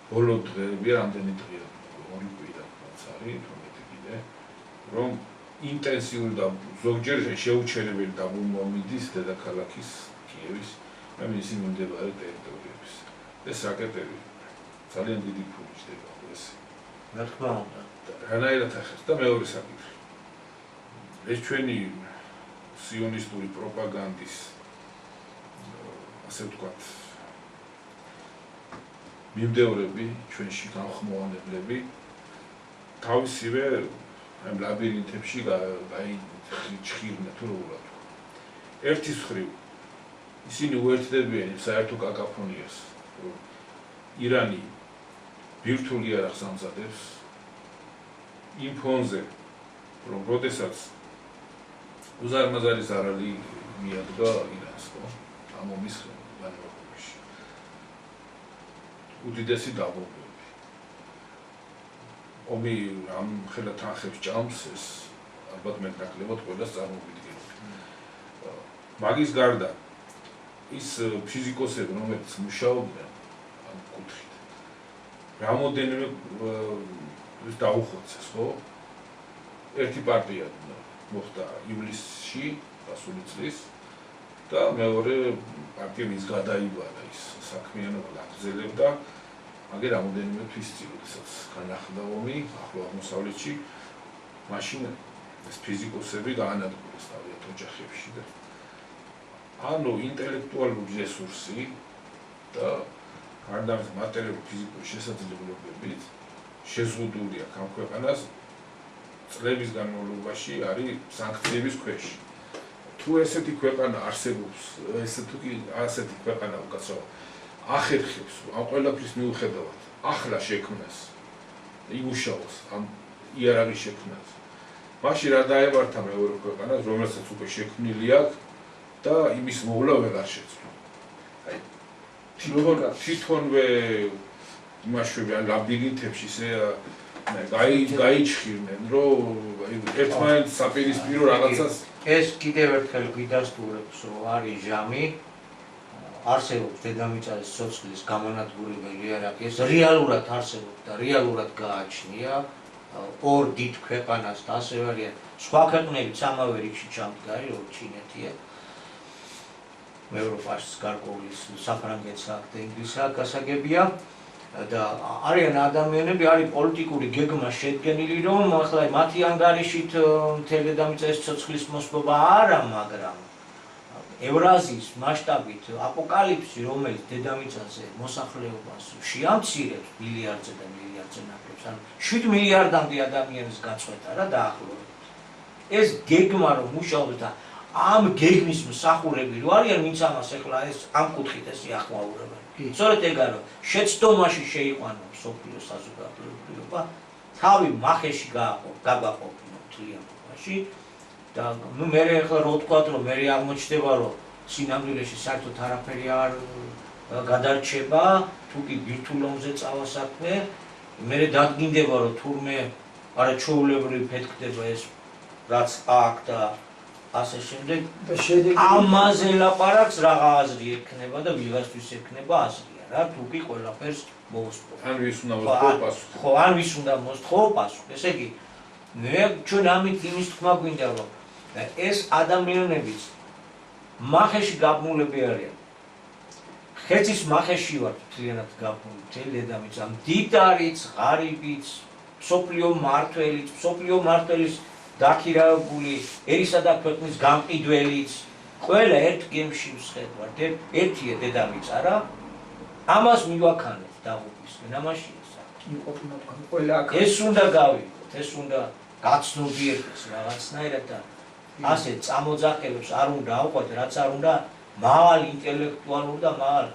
ბოლო დღეები რამდენი დღეა ორი კვირა არის თუმცა კიდე რომ ინტენსიური და ზოგჯერ შეუჩერებელი დაბრუნება მიდის დედაქალაქის კიევის და მისი მიმდებარე ტერიტორიების. ეს რაკეტები ძალიან დიდი ფული ჯდება ეს. რა თქმა უნდა. რანაირად ახერხებს და მეორე საკითხი. ეს ჩვენი სიონისტური პროპაგანდის ასე ვთქვათ მიმდევრები, ჩვენში განხმოვანებლები თავისივე ამ ლაბირინთებში გაიჩხირდნენ თუ როგორ ვთქვა. ერთის მხრივ ისინი უერთდებიან საერთო კაკაფონიას, რომ ირანი ბირთვულ იარაღს ამზადებს იმ ფონზე, რომ როდესაც უზარმაზარი ზარალი მიადგა ირანს, ამ ომის განმავლობაში. უდიდესი დაბომბვები. ომი ამ ხელა თანხებს ჭამს, ეს ალბათ მეტნაკლებად ყველას წარმოვიდგენთ. მაგის გარდა ის ფიზიკოსები, რომელიც მუშაობდნენ ამ კუთხით, რამოდენიმე ის დაუხოცეს, ხო? ერთი პარტია მოხდა ივლისში, გასული წლის და მეორე პარტია ის გადაიბარა, ის საქმიანობა აგრძელებდა, მაგრამ რამოდენიმე თვის წინ, როდესაც განახლდა ომი ახლო აღმოსავლეთში, მაშინ ეს ფიზიკოსები გაანადგურეს თავიანთ ოჯახებში და ანუ ინტელექტუალური რესურსი და გარდა მატერიალური ფიზიკური შესაძლებლობებით შეზღუდული აქვს ამ ქვეყანას წლების განმავლობაში არის სანქციების ქვეშ. თუ ესეთი ქვეყანა არსებობს, ასეთი ქვეყანა უკაცრავად ახერხებს ამ ყველაფრის მიუხედავად ახლა შექმნას, იმუშაოს ამ იარაღის შექმნას, მაშინ რა დაემართა მეორე ქვეყანას, რომელსაც უკვე შექმნილი აქვს და იმის მოვლა ვეღარ შეცვლა. თვითონვე იმაშვები ან ლაბირინთებში გაიჩხირნენ, რომ ერთმანეთს საპირისპირო რაღაცას ეს კიდევ ერთხელ გვიდასტურებს, რომ არის ჟამი, არსებობს დედამიწის სიცოცხლის გამანადგურებელი იარაღი, ეს რეალურად არსებობს და რეალურად გააჩნია ორ დიდ ქვეყანას და ასევე არიან სხვა ქვეყნებიც ამავე რიგში ჩამდგარი, რომ ჩინეთია, ევროპაში გარკვეული საფრანგეთს აქ და ინგლისს აქ გასაგებია და არიან ადამიანები, არის პოლიტიკური გეგმა შედგენილი, რომ ახლა მათი ანგარიშით მთელი დედამიწის სიცოცხლის მოსპობა არა, მაგრამ ევრაზიის მასშტაბით აპოკალიფსი, რომელიც დედამიწაზე მოსახლეობას შეამცირებს მილიარდზე და მილიარდზე ნაკლებს, ანუ 7 მილიარდამდე ადამიანის გაწყვეტა რა დაახლოებით. ეს გეგმა რომ მუშაობს და ამ გეგმის მსახურები რო არიან, ვინც ამას ახლა ეს ამ კუთხით ეს ახმაურებენ. სწორედ ეგა რომ შეცდომაში შეიყვანო მსოფლიო საზოგადოება, თავი მახეში გაგვაყოფილო მთლიანობაში და მე ახლა რო ვთქვათ, რომ მე აღმოჩნდება, რომ სინამდვილეში საერთოდ არაფერი არ გადარჩება, თუ კი ბირთვულ ომზე წავა საქმე, მე დადგინდება, რომ თურმე არაჩვეულებრივ ფეთქდება ეს რაც აქ და ასე შემდეგ და ამაზე ლაპარაკს რაღა აზრი ექნება და ვიღასთვის ექნება აზრია რა, თუ კი ყველაფერს მოუსწრო. ან ვის უნდა მოსთხოვო პასუხი. ხო, ან ვის უნდა მოსთხოვო პასუხი. ესე იგი, მე ჩვენ ამით იმის თქმა გვინდა, რომ ეს ადამიანებიც მახეში გაბმულები არიან. ხეთის მახეში ვართ მთლიანად გაბმული, მთელი დედამიწა, მდიდარიც, ღარიბიც, მსოფლიო მმართველის დაქირავებული, ერისა და ქვეყნის გამყიდველიც, ყველა ერთ გემში ვსხედავთ, ერთია დედამიწა რა, ამას მივაქანეთ დაღუპვისკენ, ამაშია საქმე. ეს უნდა გავიგოთ, ეს უნდა გაცნობიერდეს რაღაცნაირად და ასე წამოძახელებს არ უნდა აუყვათ, რაც არ უნდა მაღალი ინტელექტუალური და მაღალი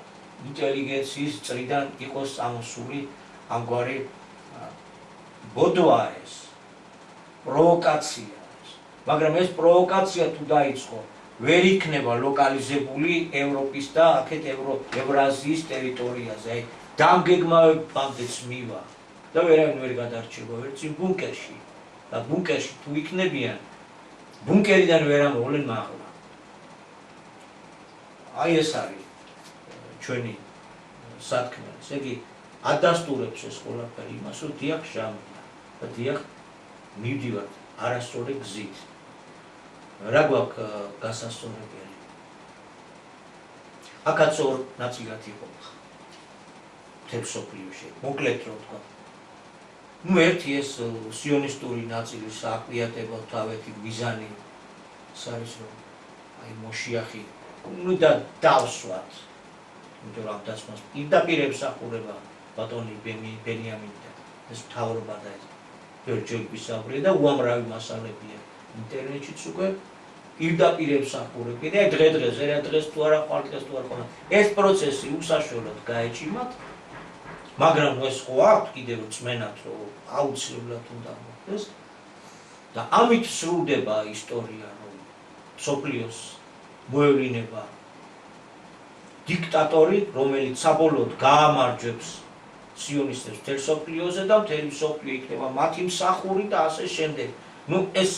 ინტელიგენციის წრიდან იყოს წამოსული ამგვარი ბოდვა ეს. პროვოკაცია ეს. მაგრამ ეს პროვოკაცია თუ დაიწყო, ვერ იქნება ლოკალიზებული ევროპის და აქეთ ევრაზიის ტერიტორიაზე. აი, დამგეგმავებამდეც მივა და ვერავინ ვერ გადარჩება, ვერ წინ ბუნკერში. და ბუნკერში თუ იქნებიან, ბუნკერიდან ვერ ამოვლენ მაღლა. აი ეს არის ჩვენი საქმე. ესე იგი, ადასტურებს ეს ყველაფერი იმას, რომ დიახ ჟამია და დიახ მივდივართ არასწორი გზით. რა გვაქვს გასასწორებელი? აქაც ორ ნაწილად იყოფა. მთელ მსოფლიოში. მოკლედ რო ვთქვა. ერთი ეს სიონისტური ნაწილის აკვიატება თავეთი მიზანი ეს არის რომ აი მოშიახი ნუ და დავსვათ იმიტომ რომ დაცმას პირდაპირ ემსახურება ბატონი ბენიამინი და ეს მთავრობა და ეს ჯორჯის საუბრია და უამრავი მასალებია ინტერნეტშიც უკვე პირდაპირ ემსახურებიან და დღე-დღეს დღეს თუ არა ხვალ დღეს თუ არ ხვალ ეს პროცესი უსაშველოდ გაეჭიმათ მაგრამ ეს ხო აქვს კიდევ წმენად რომ აუცილებლად უნდა მოხდეს და ამით სრულდება ისტორია რომ სოფლიოს მოევლინება დიქტატორი რომელიც საბოლოოდ გაამარჯვებს სიონისტებს მთელ სოფლიოზე და მთელი სოფლიო იქნება მათი მსახური და ასე შემდეგ ნუ ეს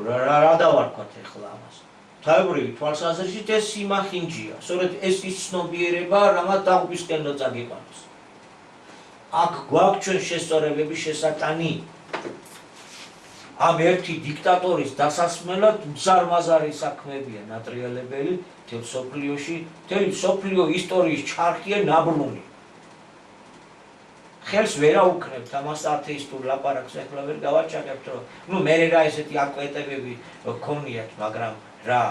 რა დავარქვათ ახლა ამას თავებრივი თვალსაზრისით ეს სიმახინჯია სწორედ ეს ის ცნობიერება რამაც დაღუპვისკენ წაგიყვანოს აქ გვაქვს ჩვენ შესწორებების შესატანი ამ ერთი დიქტატორის დასასმელად მზარმაზარი საქმეებია ნატრიალებელი მთელ სოფლიოში მთელი სოფლიო ისტორიის ჩარხია ნაბრუნი ხელს ვერაუქნებთ ამას ათეისტურ ლაპარაკს ახლა ვერ გავაჩაგებთ რომ ნუ მე რა ესეთი აკვეტებები გქონიათ მაგრამ რა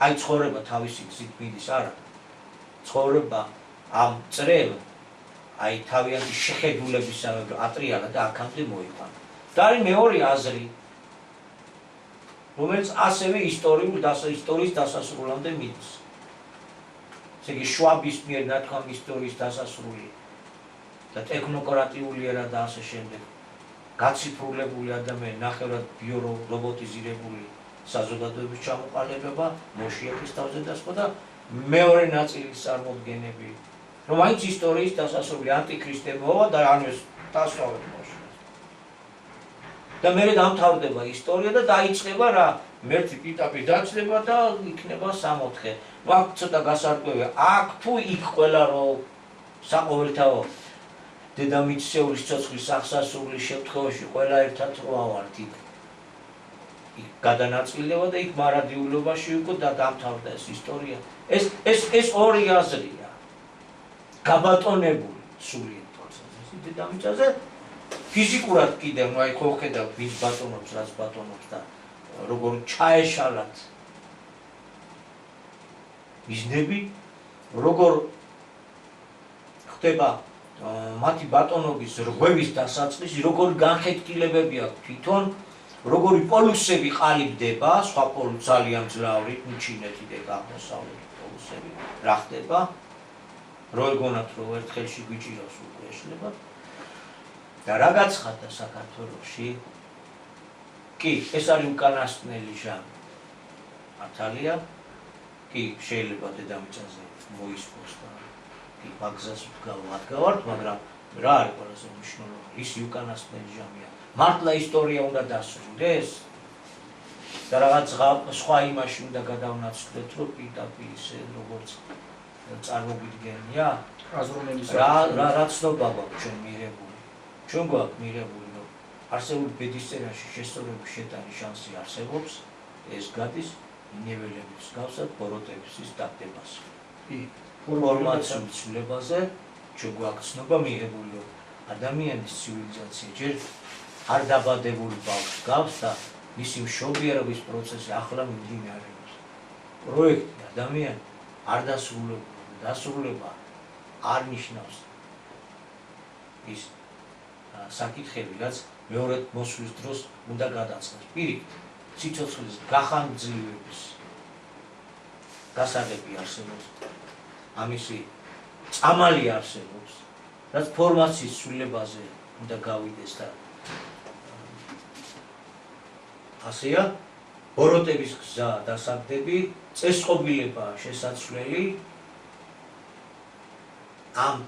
აი ცხოვრება თავისი გზით მიდის არა ცხოვრება ამ წრემ აი თავიანთი შეხედულებისავე ატრიალა და აქამდე მოიყვანა და არის მეორე აზრი რომელიც ასევე ისტორიის დასასრულამდე მიდის ესე იგი შვაბის მიერ ნათქვამი ისტორიის დასასრული და ტექნოკრატიულია და ასე შემდეგ გაციფრულებული ადამიანი ნახევრად ბიორობოტიზირებული საზოგადოების ჩამოყალიბება მოშიახის თავზე დასხვა და მეორე ნაწილის წარმოდგენები რომ აიც ისტორიის დასასრული ანტიქრისტე მოვა და ანუ ეს დასვავებ მოშიახს და მე დამთავრდება ისტორია და დაიწყება რა მერტი პიტაპი დაცდება და იქნება 64 აქ ცოტა გასარკვევია აქ თუ იქ ყველა რომ საყოველთაო დედამიწის ცოცხლის აღსასრულის შემთხვევაში ყველა ერთად რო ავართ იქ გადანაწილდება და იქ მარადიულობაში უკვე და დამთავრდა ეს ისტორია ეს ორი აზრია გაბატონებული სულიერ თვალსაზრისით დედამიწაზე ფიზიკურად კიდევ ნუ აი ხო ხედავთ ვის ბატონობს რაც ბატონობს და როგორ ჩაეშალათ მიზნები როგორ ხდება მათი ბატონობის რღვევის დასაწყისი როგორ განხეთქილებები აქვს თვითონ როგორი პოლუსები ყალიბდება სხვა ძალიან ძლავრი ჩინეთი და აღმოსავლეთი პოლუსები რა ხდება რო ეგონათ რომ ერთ ხელში გვიჭირავს უკვე ეშლება და რა გაცხადდა საქართველოში კი ეს არის უკანასკნელი ჟამი მართალია კი შეიძლება დედამიწაზე მოისპოს და კი მაგზას ვდგავართ მაგრამ რა არის ყველაზე მნიშვნელოვანი ის უკანასკნელი ჟამია მართლა ისტორია უნდა დასრულდეს და რაღაც სხვა იმაში უნდა გადავნაცვლოთ რომ პირდაპირ ისე როგორც წარმოგვიდგენია აზროვნების რა ცნობა გვაქვს ჩვენ მიღებული ჩვენ გვაქვს მიღებული რომ არსებული ბედისწერაში შესწორების შეტანის შანსი არსებობს ეს გადის ნიველების გავსად ბოროტების დაგდებას ფორმაციულ ცვლილებაზე ჩვენ გვაქვს ცნობა მიღებული რომ ადამიანის ცივილიზაცია ჯერ არ დაბადებული ბავშვს გავს და მისი მშობიერების პროცესი ახლა მიმდინარეობს პროექტი ადამიანი არ დასრულება არ ნიშნავს ის საკითხები რაც მეორედ მოსვლის დროს უნდა გადაწყდეს პირიქით სიცოცხლის გახანგრძლივების გასაღები არსებობს ამისი წამალი არსებობს რაც ფორმაციის ცვლილებაზე უნდა გავიდეს და ასეა ბოროტების გზა დასაგდები წესწყობილება შესაძლებელი ამ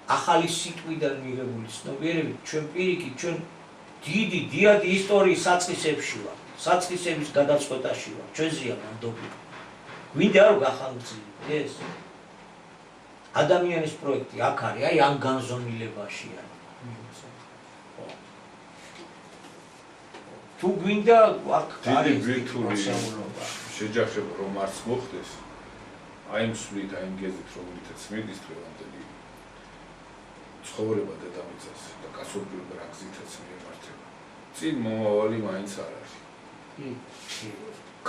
ახალი სიტყვიდან მიღებული ცნობიერებით ჩვენ პირიქით ჩვენ დიდი დიადი ისტორიის საწყისებში ვართ საწყისების გადაწყვეტაში ვართ ჩვენზეა ნამდვილი გვინდა რომ გახანგრძლივდეს ადამიანის პროექტი აქ არის აი ამ განზომილებაშია თუ გვინდა აქ დიდი ვირტუალური შეჯახება რომ არც მოხდეს აი ამ სვლით აი ამ გეზით რომელითაც მიდის დღევანდელი ცხოვრება დედამიწაზე და კაცობრიობა რა გზითაც მიემართება წინ მომავალი მაინც არ არის.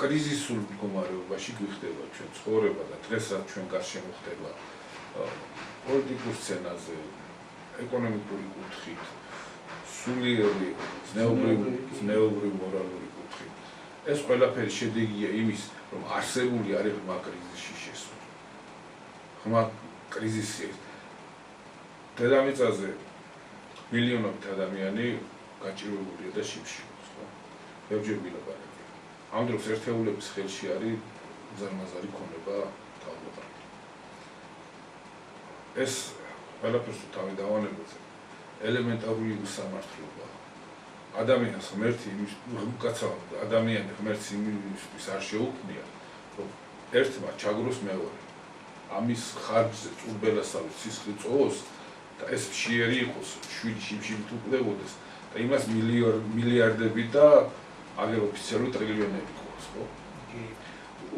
კრიზისულ მდგომარეობაში გვიხდება ჩვენ ცხოვრება და დღესაც ჩვენ გარშემო ხდება პოლიტიკურ სცენაზე, ეკონომიკური კუთხით, სულიერი, ზნეობრივი მორალური კუთხით. ეს ყველაფერი შედეგია იმის, რომ არსებული არის ღრმა კრიზისში შესული. ღრმა კრიზისი დედამიწაზე მილიონობით ადამიანი გაჭირვებულია და შიმშილობს, ხო? ბევრჯერ ვილაპარაკე. ამ დროს ერთეულების ხელში არის უზარმაზარი ქონება თავმოყრილი. ეს ყველაფერს თავი დავანებოზე ელემენტარული უსამართლობა. ადამიანს ღმერთი იმის უკაცრავად ადამიანი ღმერთს იმისთვის არ შეუქმნია, რომ ერთმა ჩაგროს მეორე. ამის ხარჯზე წურბელასავით სისხლი წოვოს და ეს მშიერი იყოს, შვიდი შიმშილით უკდებოდეს და იმას მილიარდები და აგერ ოფიციალური ტრილიონები ყავს, ხო?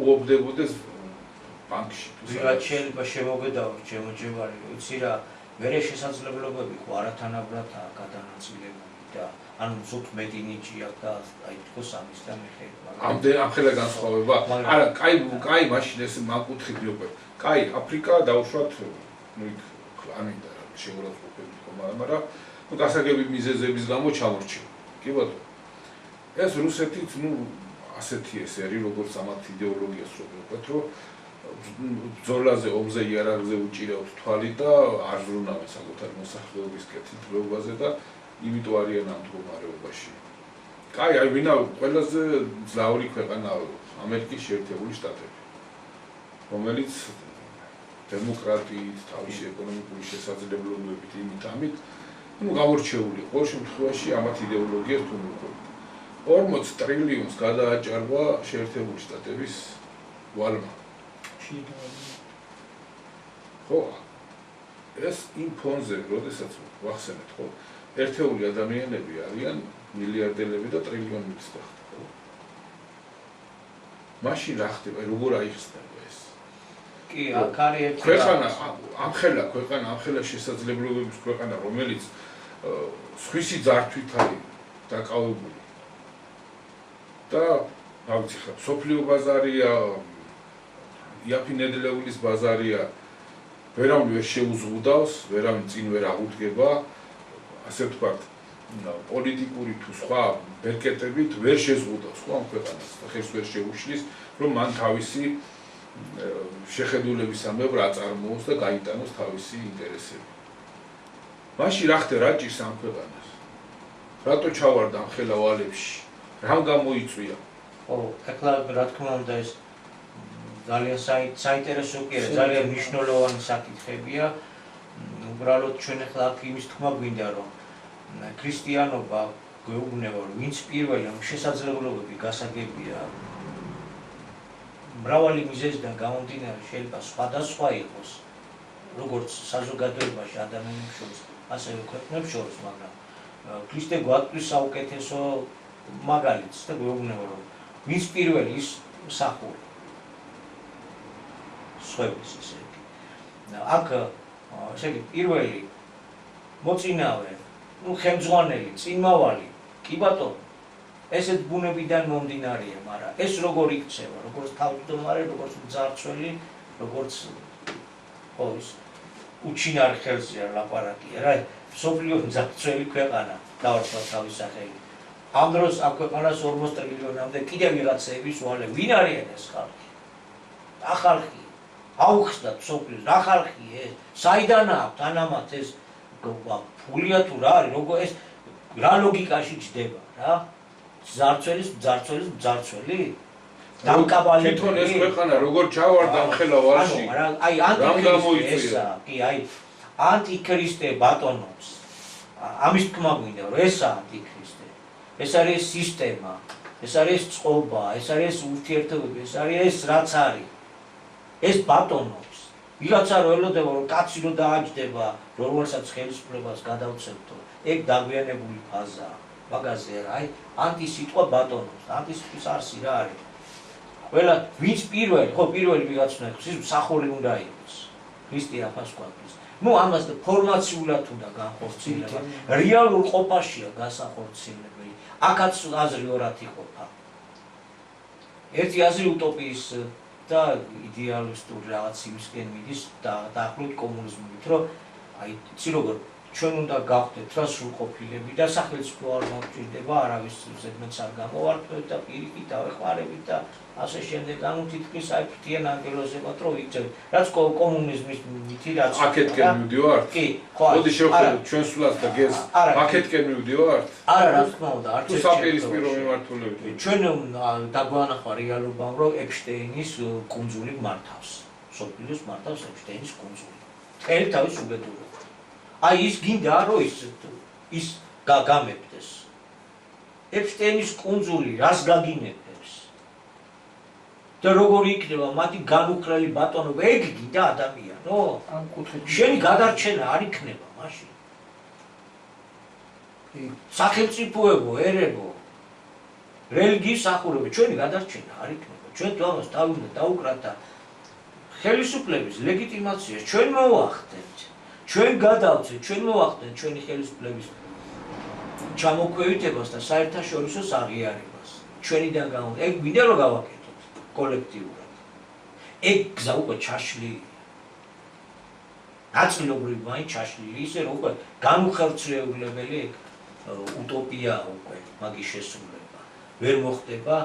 უობდებოდეს ბანკში. ვიღაც შეიძლება შემოგედავოს ჩემოჯებარი, ვიცი რა, მერე შესაძლებლობები ხო არათანაბრად გადანაწილებული და ანუ ზოგ მეტი ნიჭი აქვს და აი თქოს ამის და მეხე. ამ ხელა განსხვავება. არა, კაი მაშინ ეს მაკუთხით იყო. კაი, აფრიკა დაუშვათ, ნუ იქ ამინდა რა შეურაცხყოფებით ხომ, მაგრამ ნუ გასაგები მიზეზების გამო ჩამორჩა. კი ბატონო. ეს რუსეთიც ნუ ასეთი ეს არის, როგორც ამათ იდეოლოგიას რო ვიყოთ, რომ ბრძოლაზე, ომზე, იარაღზე უჭირებთ თვალი და არ ზრუნავენ საკუთარ მოსახლეობის კეთილდღეობაზე და იმიტომ არიან ამ მდგომარეობაში. კაი, აი ვინა ყველაზე ძლავრი ქვეყანა ამერიკის შეერთებული შტატები, რომელიც დემოკრატიით, თავისი ეკონომიკური შესაძლებლობებით იმით ამით, ნუ გამორჩეული, ყოველ შემთხვევაში ამათ იდეოლოგიას თუ მივყვებით. 40 ტრილიონს გადააჭარბა შეერთებული შტატების ვალმა. ხო, ეს იმ ფონზე, როდესაც ვახსენეთ, ხო, ერთეული ადამიანები არიან მილიარდელები და ტრილიონების გახდა, ხო? მაშინ რა ხდება, როგორ აიხსნება ეს? კი, აქ არის ერთი ქვეყანა, ამხელა შესაძლებლობების ქვეყანა, რომელიც სხვისი ძართვით არის დაკავებული. და რა ვიცი ხა, სოფლიო ბაზარია, იაფი ნედლეულის ბაზარია, ვერავინ ვერ შეუზღუდავს, ვერავინ წინ ვერ აღუდგება, ასე ვთქვათ, პოლიტიკური თუ სხვა ბერკეტებით ვერ შეზღუდავს ხო ამ ქვეყანას და ხერს ვერ შეუშლის, რომ მან თავისი შეხედულებისამებრ აწარმოოს და გაიტანოს თავისი ინტერესები. მაშინ რა ხდება, რა ჭირს ამ ქვეყანას? რატო ჩავარდა ამ ხელა ვალებში? რამ გამოიწვია? ხო, ეხლა რა თქმა უნდა ეს ძალიან საინტერესო კი არა, ძალიან მნიშვნელოვანი საკითხებია. უბრალოდ ჩვენ ახლა აქ იმის თქმა გვინდა, რომ ქრისტიანობა გვეუბნება, რომ ვინც პირველი ამ შესაძლებლობები გასაგებია მრავალი მიზეზიდან გამომდინარე შეიძლება სხვადასხვა იყოს, როგორც საზოგადოებაში ადამიანებს შორის, ასევე ქვეყნებს შორის, მაგრამ ქრისტე გვაწვის საუკეთესო მაგალითს და გვეუბნება, რომ ვინც პირველი ის მსახური სხვების ესე იგი. აქ ესე იგი პირველი მოწინავე, ნუ ხელმძღვანელი, წინმავალი, კი ბატონო, ესეთ ბუნებიდან მომდინარეა, მაგრამ ეს როგორ იქცევა, როგორც თავმჯდომარე, როგორც მძარცველი, როგორც ხო ის უჩინარი ხელზეა ლაპარაკია, რა, მსოფლიო მძარცველი ქვეყანა დავარქვა თავის სახელი. ამ დროს ამ ქვეყანას 40 ტრილიონამდე კიდევ ვიღაცების ვალე, ვინ არიან ეს ხალხი? რა ხალხი? აუხსნათ მსოფლიოს, რა ხალხი ეს? საიდან აქვს თანამაც ეს ფულია თუ რა არის, როგორ ეს რა ლოგიკაში ჯდება, რა? ძარცველი? დამკაბალებული. თვითონ ეს ქვეყანა როგორ ჩავარდა ამ ხელა ვალში? აი ანტიქრისტე, კი, აი ანტიქრისტე ბატონობს. ამის თქმა გვინდა, რომ ესაა ანტიქრისტე. ეს არის სისტემა, ეს არის წყობა, ეს არის ურთიერთობები, ეს არის ეს რაც არის. ეს ბატონობს. ვიღაცა რო ელოდება, რომ კაცი რო დააჯდება, რომელსაც ხელისუფლებას გადავცემთო, ეგ დაგვიანებული ფაზაა. მაგაზე აი ანტისიტყვა ბატონობს, ანტისიტყვის არსი რა არის? ყველა ვინც პირველი ვიღაცნა იყოს, ის მსახური უნდა იყოს. ქრისტე აფასკვალის. ნუ ამას ფორმაციულად უნდა განხორციელება. რეალურ ყოფაშია განსახორციელებელი. აქაც აზრი ორად იყოფა. ერთი აზრი utopიის და იდეალისტური რაღაც იმისკენ მიდის და დაახლოებით კომუნიზმით, რომ აი იცი როგორ ჩვენ უნდა გავხდეთ რა სრულყოფილები და სახელმწიფო არ მოგჭირდება არავის ზედმეტს არ გამოვართვეთ და პირიქით დავეხმარებით და ასე შემდეგ. ანუ თითქმის აი ფრთიან ანგელოზებად რომ ვიქცევთ. რაც კომუნიზმის მითი რაც აქეთკენ მივდივართ? კი, ხო. მოდი შევხედოთ ჩვენ სულაც და გეს. აქეთკენ მივდივართ? არა, რა თქმა უნდა, არც თუ საპირისპირო მიმართულებით. ჩვენ დაგვანახვა რეალობამ, რომ ეპშტეინის კუნძული მართავს. სოფლიოს მართავს ეპშტეინის კუნძული. მთელი თავის უბედურება. აი ის გინდა რომ ის გამებდეს. ეპშტეინის კუნძული რას გაგინებებს? და როგორ იქნება მათი განუხრელი ბატონობა? ეგ გინდა ადამიანო? ამ კუთხით შენი გადარჩენა არ იქნება მაშინ. სახელმწიფოებო, ერებო, რელიგიის სახურება, ჩვენი გადარჩენა არ იქნება. ჩვენ თავს თავი უნდა დაუკრათ და ხელისუფლების ლეგიტიმაციას ჩვენ მოვახდენთ. ჩვენ გადავწევთ, ჩვენ მოვახდენთ ჩვენი ხელისუფლების ჩამოქვეითებას და საერთაშორისო აღიარებას. ჩვენიდან გამო, ეგ გვინდა რომ გავაკეთოთ კოლექტიურად. ეგ გზა უკვე ჩაშლილია. ნაწილობრივ მაინც ჩაშლილი, ისე რომ უკვე განუხერხვლებელი ეგ utopia უკვე მაგის შესრულება. ვერ მოხდება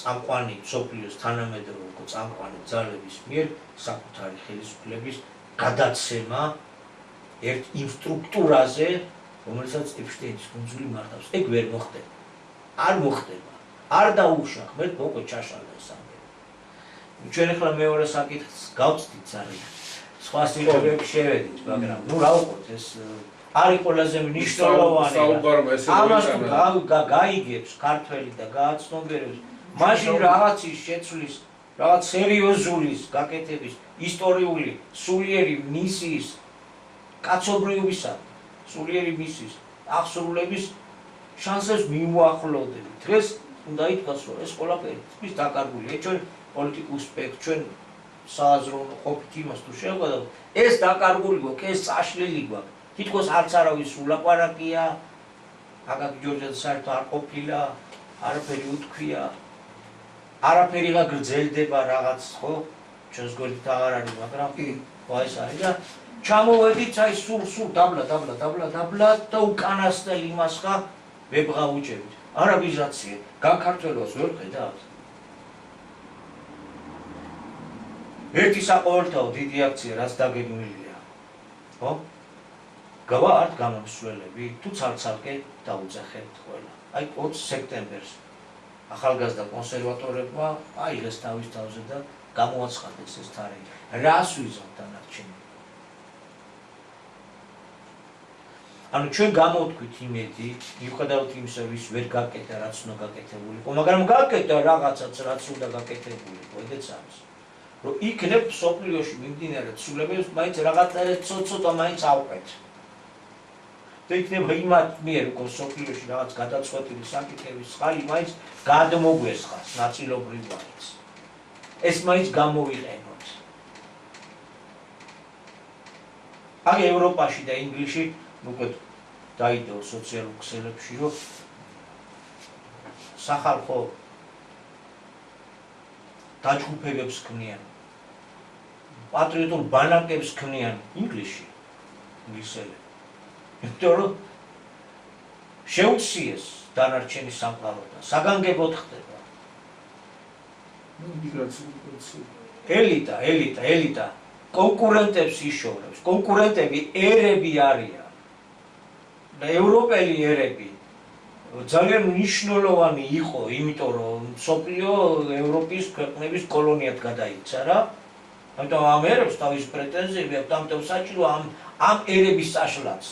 წამყვანი სოფლიოს თანამედროვე წამყვანი ძალების მიერ საკუთარი ხელისუფლების გადაცემა ერთ იმ სტრუქტურაზე, რომელსაც ეპშტეინის კუნძული მართავს. ეგ ვერ მოხდება. არ მოხდება. არ დაუშახმეთ, უკვე ჩაშალა ეს ამბები. ჩვენ ახლა მეორე საკითხს გავწვდით ძალიან. სხვა სიტყვები შევედით, მაგრამ ნუ რა უყურთ ეს არის ყველაზე მნიშვნელოვანი. ამას თუ გაიგებს ქართველი და გააცნობიერებს, მაშინ რაღაცის შეცვლის, რაღაც სერიოზულის გაკეთების, ისტორიული, სულიერი მისიის, კაცობრიობისა, სულიერი მისიის აღსრულების შანსებს მიმოახლოვდებით. დღეს უნდა ითქვას, რომ ეს ყველაფერი თითქმის დაკარგულია. ჩვენ პოლიტიკურ სპექტრს, ჩვენ სააზროვნო ყოფით იმას თუ შევხედავთ, ეს დაკარგული გვაქვს, ეს წაშლილი გვაქვს. თითქოს არც არავის ულაპარაკია, აკაკი ჯორჯაძე საერთოდ არ ყოფილა, არაფერი უთქვია, არაფერი გრძელდება რაღაც, ხო? ჩვენს გვერდით აღარ არის, მაგრამ ხო ეს არის და ჩამოვედით აი სულ დაბლა და უკანასკნელ იმას ხა ვებღა უჭერთ. არაბიზაცია, გაქართველობას ვერ ხედავთ. ერთი საყოველთაო დიდი აქცია რაც დაგეგმილია, ხო? გავართ გამომსვლელები, თუ ცალ-ცალკე დაუძახებთ ყველა. აი 20 სექტემბერს ახალგაზრდა კონსერვატორებმა აიღეს თავის თავზე და გამოაცხადეს ეს თარიღი. რას ვიზავთ დანარჩენი? ანუ ჩვენ გამოვთქვით იმედი, მიუხედავად იმისა, ვის ვერ გაკეთა, რაც უნდა გაკეთებულიყო, მაგრამ გაკეთა რაღაცაც, რაც უნდა გაკეთებულიყო, ეგეც არის. რომ იქნებ სოფლიოში მიმდინარე ცვლილებებს მაინც რაღაც ცოტა მაინც ავყეთ. და იქნება იმათ მიერ უკვე სოფლიოში რაღაც გადაწყვეტილი საკითხების ხალი მაინც გადმოგვესხას ნაწილობრივ მაინც. ეს მაინც გამოვიყენოთ. აი ევროპაში და ინგლისში უკვე დაიდო სოციალურ ქსელებში, რომ სახალხო დაჯგუფებებს ქმნიან, პატრიოტულ ბანაკებს ქმნიან ინგლისში, ინგლისელები. იმიტომ რომ შეუციეს დანარჩენი სამყაროდან, საგანგებოდ ხდება. ელიტა კონკურენტებს იშორებს, კონკურენტები ერები არიან. და ევროპელი ერები ძალიან მნიშვნელოვანი იყო, იმიტომ რომ მსოფლიო ევროპის ქვეყნების კოლონიად გადაიქცა რა. ამიტომ ამ ერებს თავის პრეტენზიები აქვს, ამიტომ საჭირო ამ ერების წაშლაც.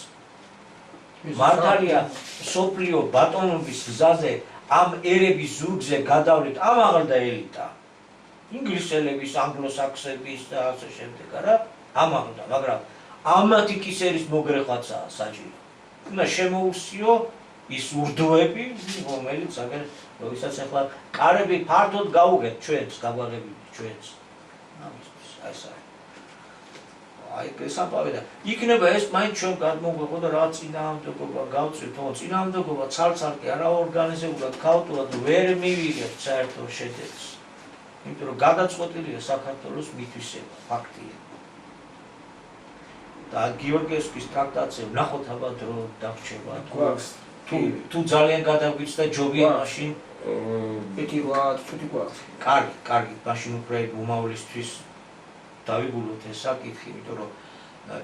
მართალია მსოფლიო ბატონობის გზაზე ამ ერების ზურგზე გადავლით ამაღლდა ელიტა. ინგლისელების, ანგლოსაქსების და ასე შემდეგ რა, ამაღლდა, მაგრამ ამათი კისერის მოგრეხაცაა საჭირო. უნდა შემოუსიო ის ურდოები, რომელიც აგერ როდესაც ახლა კარები ფართოდ გავუგეთ ჩვენს, გაგვაღებინეთ ჩვენს. ამისთვის აი ეს არის. აი გესაბავე და იქნება ეს მაინც ჩვენ გადმოგვეყო და რაღაც წინააღმდეგობა გავწევთ, თო წინააღმდეგობა ცალ-ცალკე არა ორგანიზებულად, ქაოტურად ვერ მივიღებთ საერთო შედეგს. იმიტომ რომ გადაწყვეტილია საქართველოს მითვისება, ფაქტია. და გიორგიევსკის ტრაქტატზე ვნახოთ აბა დრო დაგრჩება თუ ძალიან გადაგვიცდა ჯობია მაშინ პეტი ვარ, ცუდი გვაქვს. კარგი, მაშინ უკვე უმავლისთვის დავიგულოთ ეს საკითხი, იმიტომ რომ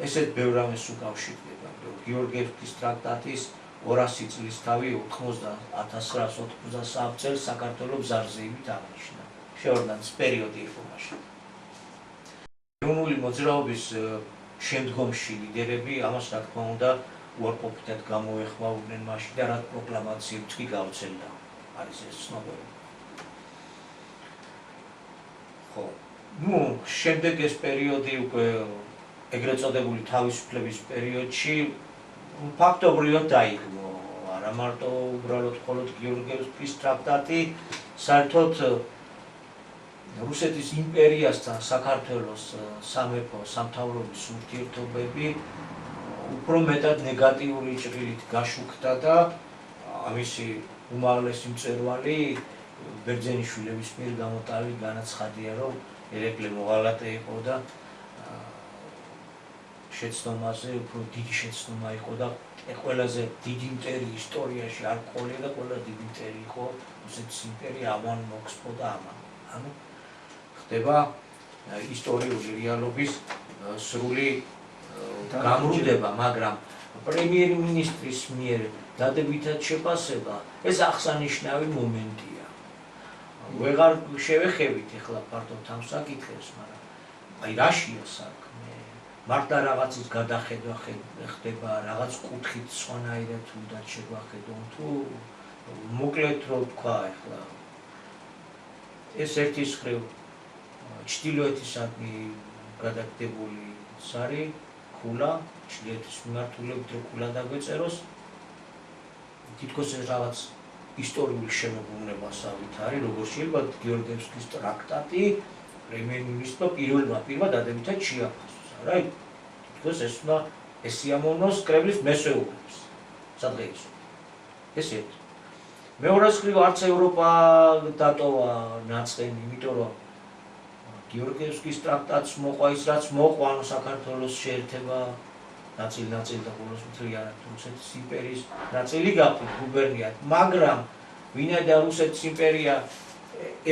ესეთ ბევრ რამეს უკავშირდება. გიორგიევსკის ტრაქტატის 200 წლის თავი 1993 წელს საქართველოს ბზარზეებით აღნიშნა. შეორდანს პერიოდი იყო მაშინ. ეროვნული მოძრაობის შემდგომში ლიდერები ამას რა თქმა უნდა უარყოფითად გამოეხმაურნენ მაშინ და რა პროკლამაციებს კი გაუცემდა. არის ეს ცნობები. ხო, შემდეგ ეს პერიოდი უკვე ეგრეთ წოდებული თავისუფლების პერიოდში ფაქტობრივად დაიგო. არა მარტო უბრალოდ მხოლოდ გიორგიევსკის ტრაქტატი, საერთოდ რუსეთის იმპერიასთან საქართველოს სამეფო სამთავრობის ურთიერთობები უფრო მეტად ნეგატიური ჭრილით გაშუქდა და ამისი უმაღლესი მწვერვალი ბერძენიშვილების მიერ გამოტანილი განაცხადია, რომ ერეკლე მოღალატე იყო და შეცდომაზე უფრო დიდი შეცდომა იყო და ყველაზე დიდი მტერი ისტორიაში არ ყოლია და ყველა დიდი მტერი იყო რუსეთის იმპერია ამან მოხსპო და ამან. ანუ ხდება ისტორიული რეალობის სრული გამრუდება, მაგრამ პრემიერ-მინისტრის მიერ დადებითად შეფასება ეს აღსანიშნავი მომენტია. ვეღარ შევეხებით ახლა ფართოდ ამ საკითხებს, მაგრამ აი რაშია საქმე? მარტო რაღაცის გადახედვა ხდება, რაღაც კუთხით სხვანაირად უნდა შევახედოთ, თუ მოკლედ რო თქვა ახლა ეს ერთის ხრივ ჩtildeოეთისაკი გადაგდებული სარი ქულა ჩtildeოეთის მიმართულებით რო ქულა დაგვეწეროს თითქოს ეს რაღაც ისტორიული შემოგვუნებასავით არის, როგორც შეიძლება გიორგიევსკის ტრაქტატი პრემიერ-მინისტრმა პირველმა დადებითად შეაფასოს. არა, თითქოს ეს უნდა ესიამოვნოს კრემლის მესვეულებს. სადღაც ეს ერთი. მეორეს მხრივ არც ევროპა დატოვა ნაწყენი, იმიტომ რომ გიორგიევსკის ტრაქტატს მოყვა ის, რაც მოყვა, ანუ საქართველოს შეერთება ნაწილ-ნაწილ და ბოლოს მთლიანად რუსეთის იმპერიის ნაწილი გახდა გუბერნიად, მაგრამ ვინაიდან რუსეთის იმპერია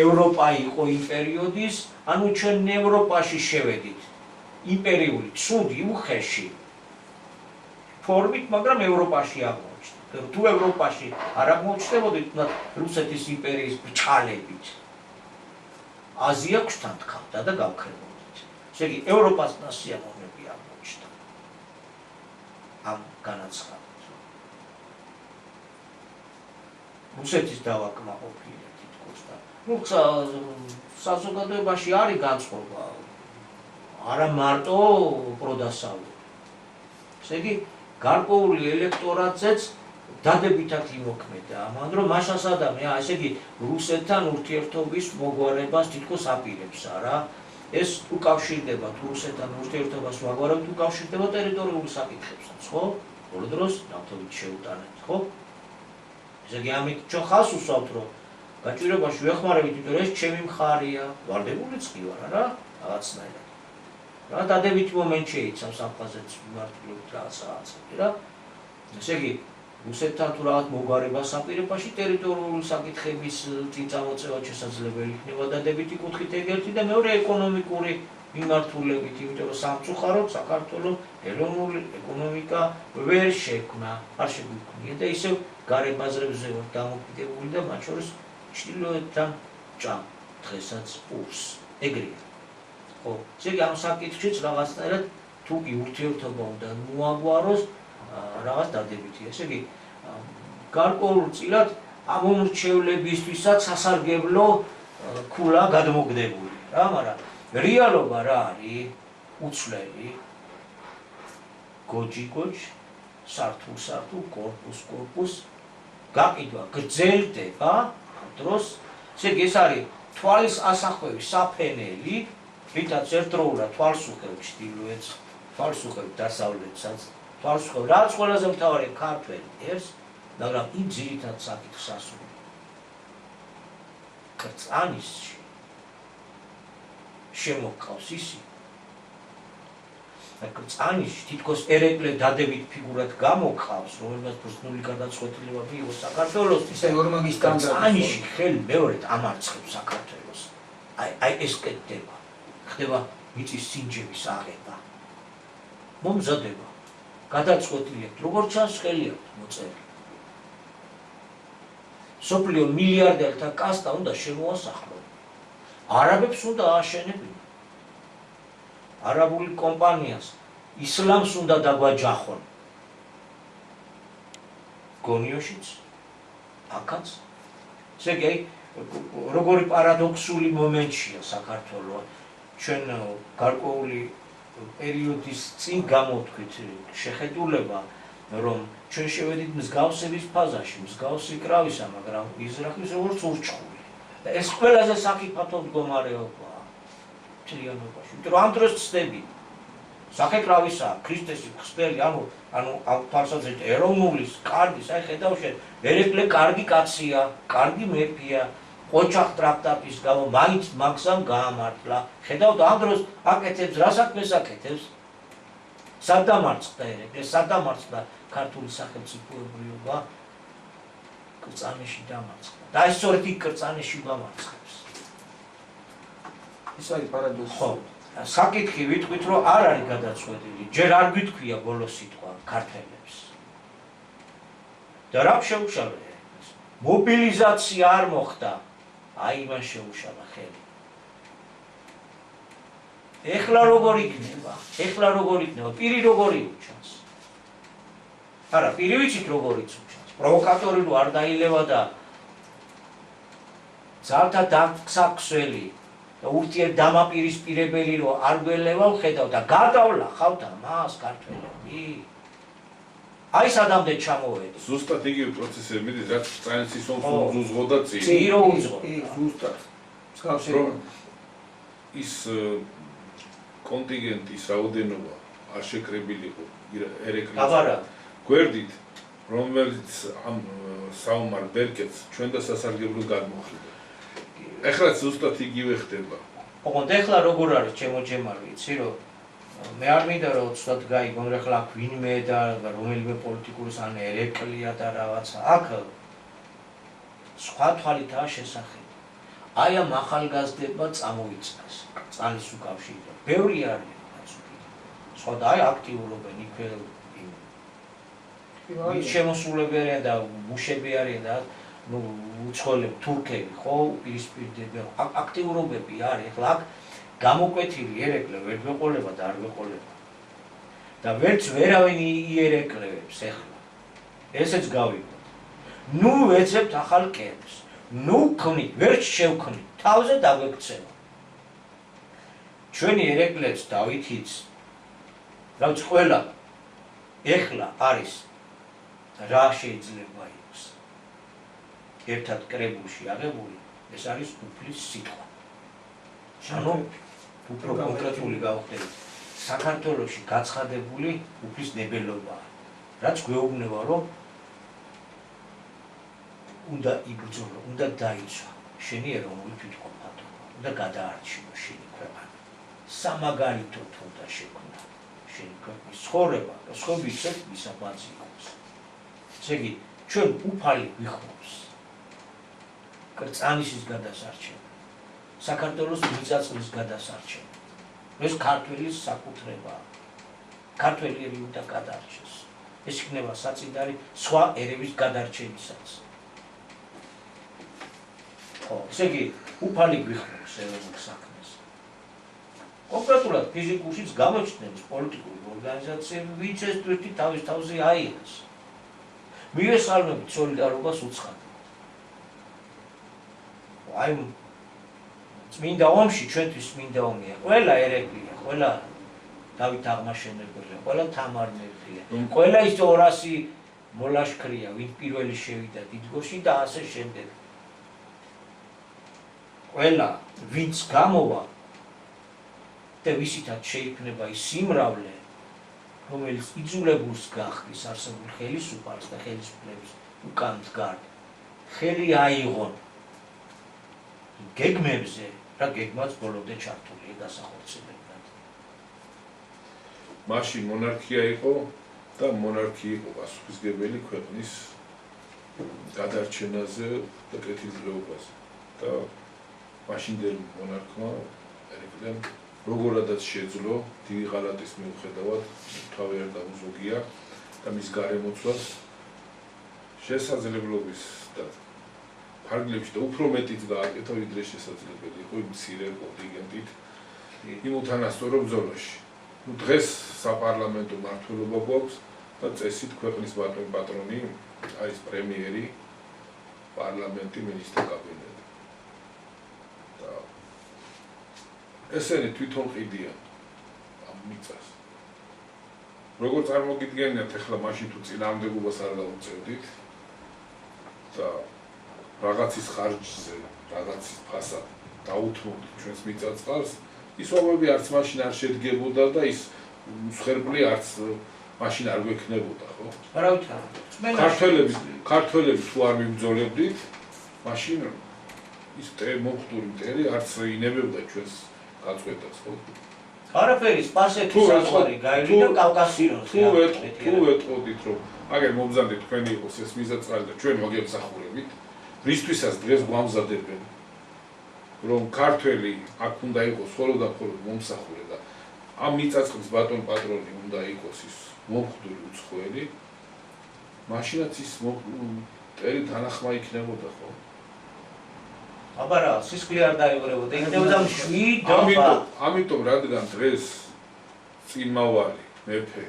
ევროპა იყო იმ პერიოდის, ანუ ჩვენ ევროპაში შევედით იმპერიული ცუდი უხეში ფორმით, მაგრამ ევროპაში აღმოჩნდა. თუ ევროპაში არ აღმოჩნდებოდით რუსეთის იმპერიის ბრჭყალებით, აზია გვთან თხავდა და გავქრებოდით. ესე იგი, ევროპას ნასიამოვნები აღმოჩნდა ამ განაცხადით. რუსეთის დავაკმაყოფილე თითქოს და საზოგადოებაში არის განწყობა, არა მარტო პროდასავლური. ესე იგი, გარკვეული ელექტორატზეც დადებითად იმოქმედა ამან, რომ მაშას ადამიანი, ესე იგი, რუსეთთან ურთიერთობის მოგვარებას თითქოს აპირებს, არა? ეს უკავშირდება რუსეთთან ურთიერთობას მოგვარებით უკავშირდება ტერიტორიული საკითხებსაც, ხო? ბოლო დროს ნავთობით შეუტანეთ, ხო? ესე იგი, ამით ჩვენ ხალხს უსვამთ, რომ გაჭირებაში ვეხმარებით, იმიტომ რომ ეს ჩემი მხარეა, ვალდებულიც კი ვარ, არა? რაღაცნაირად. რა დადებით მომენტ შეიცავს აფხაზეთს მიმართულებით რაღაცები რა. ესე იგი, რუსეთთან თუ რაღაც მოგვარებას აპირებაში ტერიტორიული საკითხების წინწამოწევა შესაძლებელი იქნება დადებითი კუთხით ეგერთი და მეორე ეკონომიკური მიმართულებით, იმიტომ რომ სამწუხაროდ საქართველოს ეროვნული ეკონომიკა ვერ შექმნა, არ შეგვიქმნია და ისევ გარე ბაზრებზე ვარ დამოკიდებული და მათ შორის ჩtildeოეთთან ჭამ დღესაც პურს. ეგრეა. ხო, ესე იგი ამ საკითხშიც რაღაცნაირად თუ კი ურთიერთობა უნდა მოაგვაროს რაღაც დადებითია. ესე იგი, გარკვეულწილად ამ უმრჩევლებისთვისაც სასარგებლო ქულა გადმოგდებული რა, მაგრამ რეალობა რა არის? უცვლელი, გოჯი-გოჯ, სართულ-სართულ, კორპუს-კორპუს, გაყიდვა გრძელდება დროს. ესე იგი, ეს არის თვალის ასახვევის საფენელი, რითაც ერთდროულად თვალს უხევს ჩtildeოეთს თვალს უხევთ დასავლეთსაც, თვალს უხევთ რაც ყველაზე მთავარი ქართველი ერს, მაგრამ იმ ძირითად საკითხს ასრულებს. კრწანისში შემოყავს ისი და კრწანისში თითქოს ერეკლე დადებით ფიგურად გამოყავს, რომელმაც ბრძნული გადაწყვეტილება მიიღო საქართველოსთვის. ისე ორმაგის კრწანისში ხელი მეორედ ამარცხებს საქართველოს. აი ეს კეთდება. ხდება მიწის სინჯების აღება. მომზადება. გადაწყვეტილი აქვს, როგორც ჩანს ხელი აქვს მოწერილი. სოფლიო მილიარდერთა კასტა უნდა შემოასახლოს. არაბებს უნდა ააშენებინონ. არაბული კომპანიას ისლამს უნდა დაგვაჯახონ. გონიოშიც, აქაც. ესე იგი, როგორი პარადოქსული მომენტია საქართველოს. ჩვენ გარკვეული პერიოდის წინ გამოვთქვით შეხედულება, რომ ჩვენ შევედით მსგავსების ფაზაში, მსგავსი კრავისა, მაგრამ იზრახის როგორც ურჩხული. და ეს ყველაზე საკიფათო მდგომარეობაა მთლიანობაში. იმიტომ რომ ამ დროს ცდები სახეკრავისა, ქრისტესი ხსნელი, ანუ ამ თვალსაზრისით ეროვნულის, კარგის, აი ხედავშენ, ერეკლე კარგი კაცია, კარგი მეფეა, ოჩახ ტრაქტატის გამო მაინც მაგსამ გაამართლა. ხედავთ ამ დროს აკეთებს, რა საქმეს აკეთებს? სად დამარცხდა ერეკლე, სად დამარცხდა ქართული სახელმწიფოებრიობა? კრწანისში დამარცხდა. და ეს სწორედ იქ კრწანისში დამარცხებს. ეს არის პარადოქსი. ხო, საკითხი ვიტყვით, რომ არ არის გადაწყვეტილი. ჯერ არ გვითქვია ბოლო სიტყვა ქართველებს. და რა შეუშალა ერეკლეს? მობილიზაცია არ მოხდა. აი იმან შეუშალა ხელი. ეხლა როგორ იქნება? პირი როგორი უჩანს? არა, პირი ვიცით როგორიც უჩანს. პროვოკატორი რო არ დაილევა და ძალთა დაგსაქსველი და ურთიერთდამაპირისპირებელი რო არ გველევა, ხედავ და გადავლა ხავთ მას ქართველები. აი სადამდე ჩამოვედი. ზუსტად იგივე პროცესები მიდის, რაც წაინცის ომს უძღოდა წინ. წირო უძღოდა. ზუსტად. მსგავსი ის კონტინგენტის რაოდენობა არ შეკრებილიყო ერეკლეს. აბარა. გვერდით, რომელიც ამ საომარ ბერკეტს ჩვენ და სასარგებლო გადმოხდა. ეხლა ზუსტად იგივე ხდება. ოღონდ ეხლა როგორ არის ჩემო ჯემარი, იცი რომ მე არ მინდა რომ ცუდად გაიგონ რა ხლა ვინმე და რომელიმე პოლიტიკური ან ერეკლია და რაღაცა. აქ სხვა თვალითაა შესაძლებელი. აი ამ ახალგაზრდებმა წამოიწნეს წალის უკავშირი. ბევრი არის გაწუხი. სხვა და აი აქტიურობენ იქვე ვინც შემოსულები არიან და მუშები არიან და ნუ უცხოელები, თურქები, ხო, პირისპირდებიან. აქტიურობები არის. ეხლა აქ გამოკვეთილი ერეკლე ვერ გვეყოლება და არ გვეყოლება. და ვერც ვერავინ იერეკლევებს ეხლა. ესეც გავიგოთ. ნუ ვეცებთ ახალ კერებს. ნუ ქმნით, ვერც შევქმნით, თავზე დაგვექცევა. ჩვენი ერეკლეც დავითიც, რაც ყველა ეხლა არის რა შეიძლება იყოს. ერთად კრებულში აღებული, ეს არის უფლის სიტყვა. ანუ უფრო კონკრეტული გავხდებით. საქართველოში გაცხადებული უფლის დებელობაა, რაც გვეუბნება, რომ უნდა იბრძოლო, უნდა დაიცვა შენი ეროვნული თვითმყოფადობა, უნდა გადაარჩინო შენი ქვეყანა. სამაგალითოდ უნდა შექმნა შენი ქვეყნის ცხოვრება, და სხვა ვიცით მისაბაძი იყოს. ესე იგი, ჩვენ უფალი გვიხმობს კრწანისის გადასარჩენა, საქართველოს მიწაწმის გადასარჩენა. ეს ქართველის საკუთრებაა. ქართველები უნდა გადარჩეს. ეს იქნება საწინდარი სხვა ერების გადარჩენისაც. ხო, ესე იგი, უფალი გვიხმობს ეროვნულ საქმეს. კონკრეტულად ფიზიკურშიც გამოჩნდნენ პოლიტიკური ორგანიზაციები, ვინც ეს თვითი თავის თავზე აიღეს. მივესალმებით სოლიდარობას უცხადად. აი წმინდა ომში ჩვენთვის წმინდა ომია. ყველა ერეკლია, ყველა დავით აღმაშენებელია, ყველა თამარ-მეფეა, ყველა ის 200 მოლაშქრია, ვინც პირველი შევიდა დიდგოში და ასე შემდეგ. ყველა ვინც გამოვა და ვისითაც შეიქმნება ის სიმრავლე, რომელიც იძულებულს გახდის არსებულ ხელისუფალს და ხელისუფლების უკან დგარ ხელი აიღონ გეგმებზე რა გეგმაც ბოლომდე ჩართულია დასახორციელებად. მაშინ მონარქია იყო და მონარქია იყო პასუხისმგებელი ქვეყნის გადარჩენაზე და კეთილდღეობაზე. და მაშინდელ მონარქმა ერეკლემ როგორადაც შეძლო დიდი ღალატის მიუხედავად თავი არ დაუზოგია და მის გარემოცვას შესაძლებლობის და ფარგლებში და უფრო მეტიც გააკეთა ვიდრე შესაძლებელი იყო იმ მცირე კონტინგენტით იმ უთანასწორო ბრძოლაში. დღეს საპარლამენტო მმართველობა გვაქვს და წესით ქვეყნის პატრონი არის პრემიერი, პარლამენტი, მინისტრთა კაბინეტი. და ესენი თვითონ ყიდიან ამ მიწას. როგორ წარმოგიდგენიათ ახლა მაშინ თუ წინააღმდეგობას არ გაუწევდით და რაღაცის ხარჯზე, რაღაცის ფასად დაუთმობთ ჩვენს მიწა-წყალს, ის ომები არც მაშინ არ შედგებოდა და ის მსხვერპლი არც მაშინ არ გვექნებოდა, ხო? არა ვიცი. ქართველები თუ არ მიბრძოლებდით, მაშინ ის მომხდური მტერი არც ინებებდა ჩვენს გაწყვეტას, ხო? არაფერი სპარსეთის საზღვარი გაივიდა კავკასიონზე. თუ ვეტყოდით, რომ აგერ მომზადეთ თქვენი იყოს ეს მიზაწვალი და ჩვენ მოგემსახურებით, რისთვისაც დღეს გვამზადებენ, რომ ქართველი აქ უნდა იყოს ხოლო და ხოლო მომსახურე და ამ მიწაწყლის ბატონ პატრონი უნდა იყოს ის მომხდური უცხოელი, მაშინაც ის მტერი თანახმა იქნებოდა, ხო? აბა რა, სისხლი არ დაიღრებოდა, იქნებოდა მშვიდობა. ამიტომ რადგან დღეს წინმავალი მეფე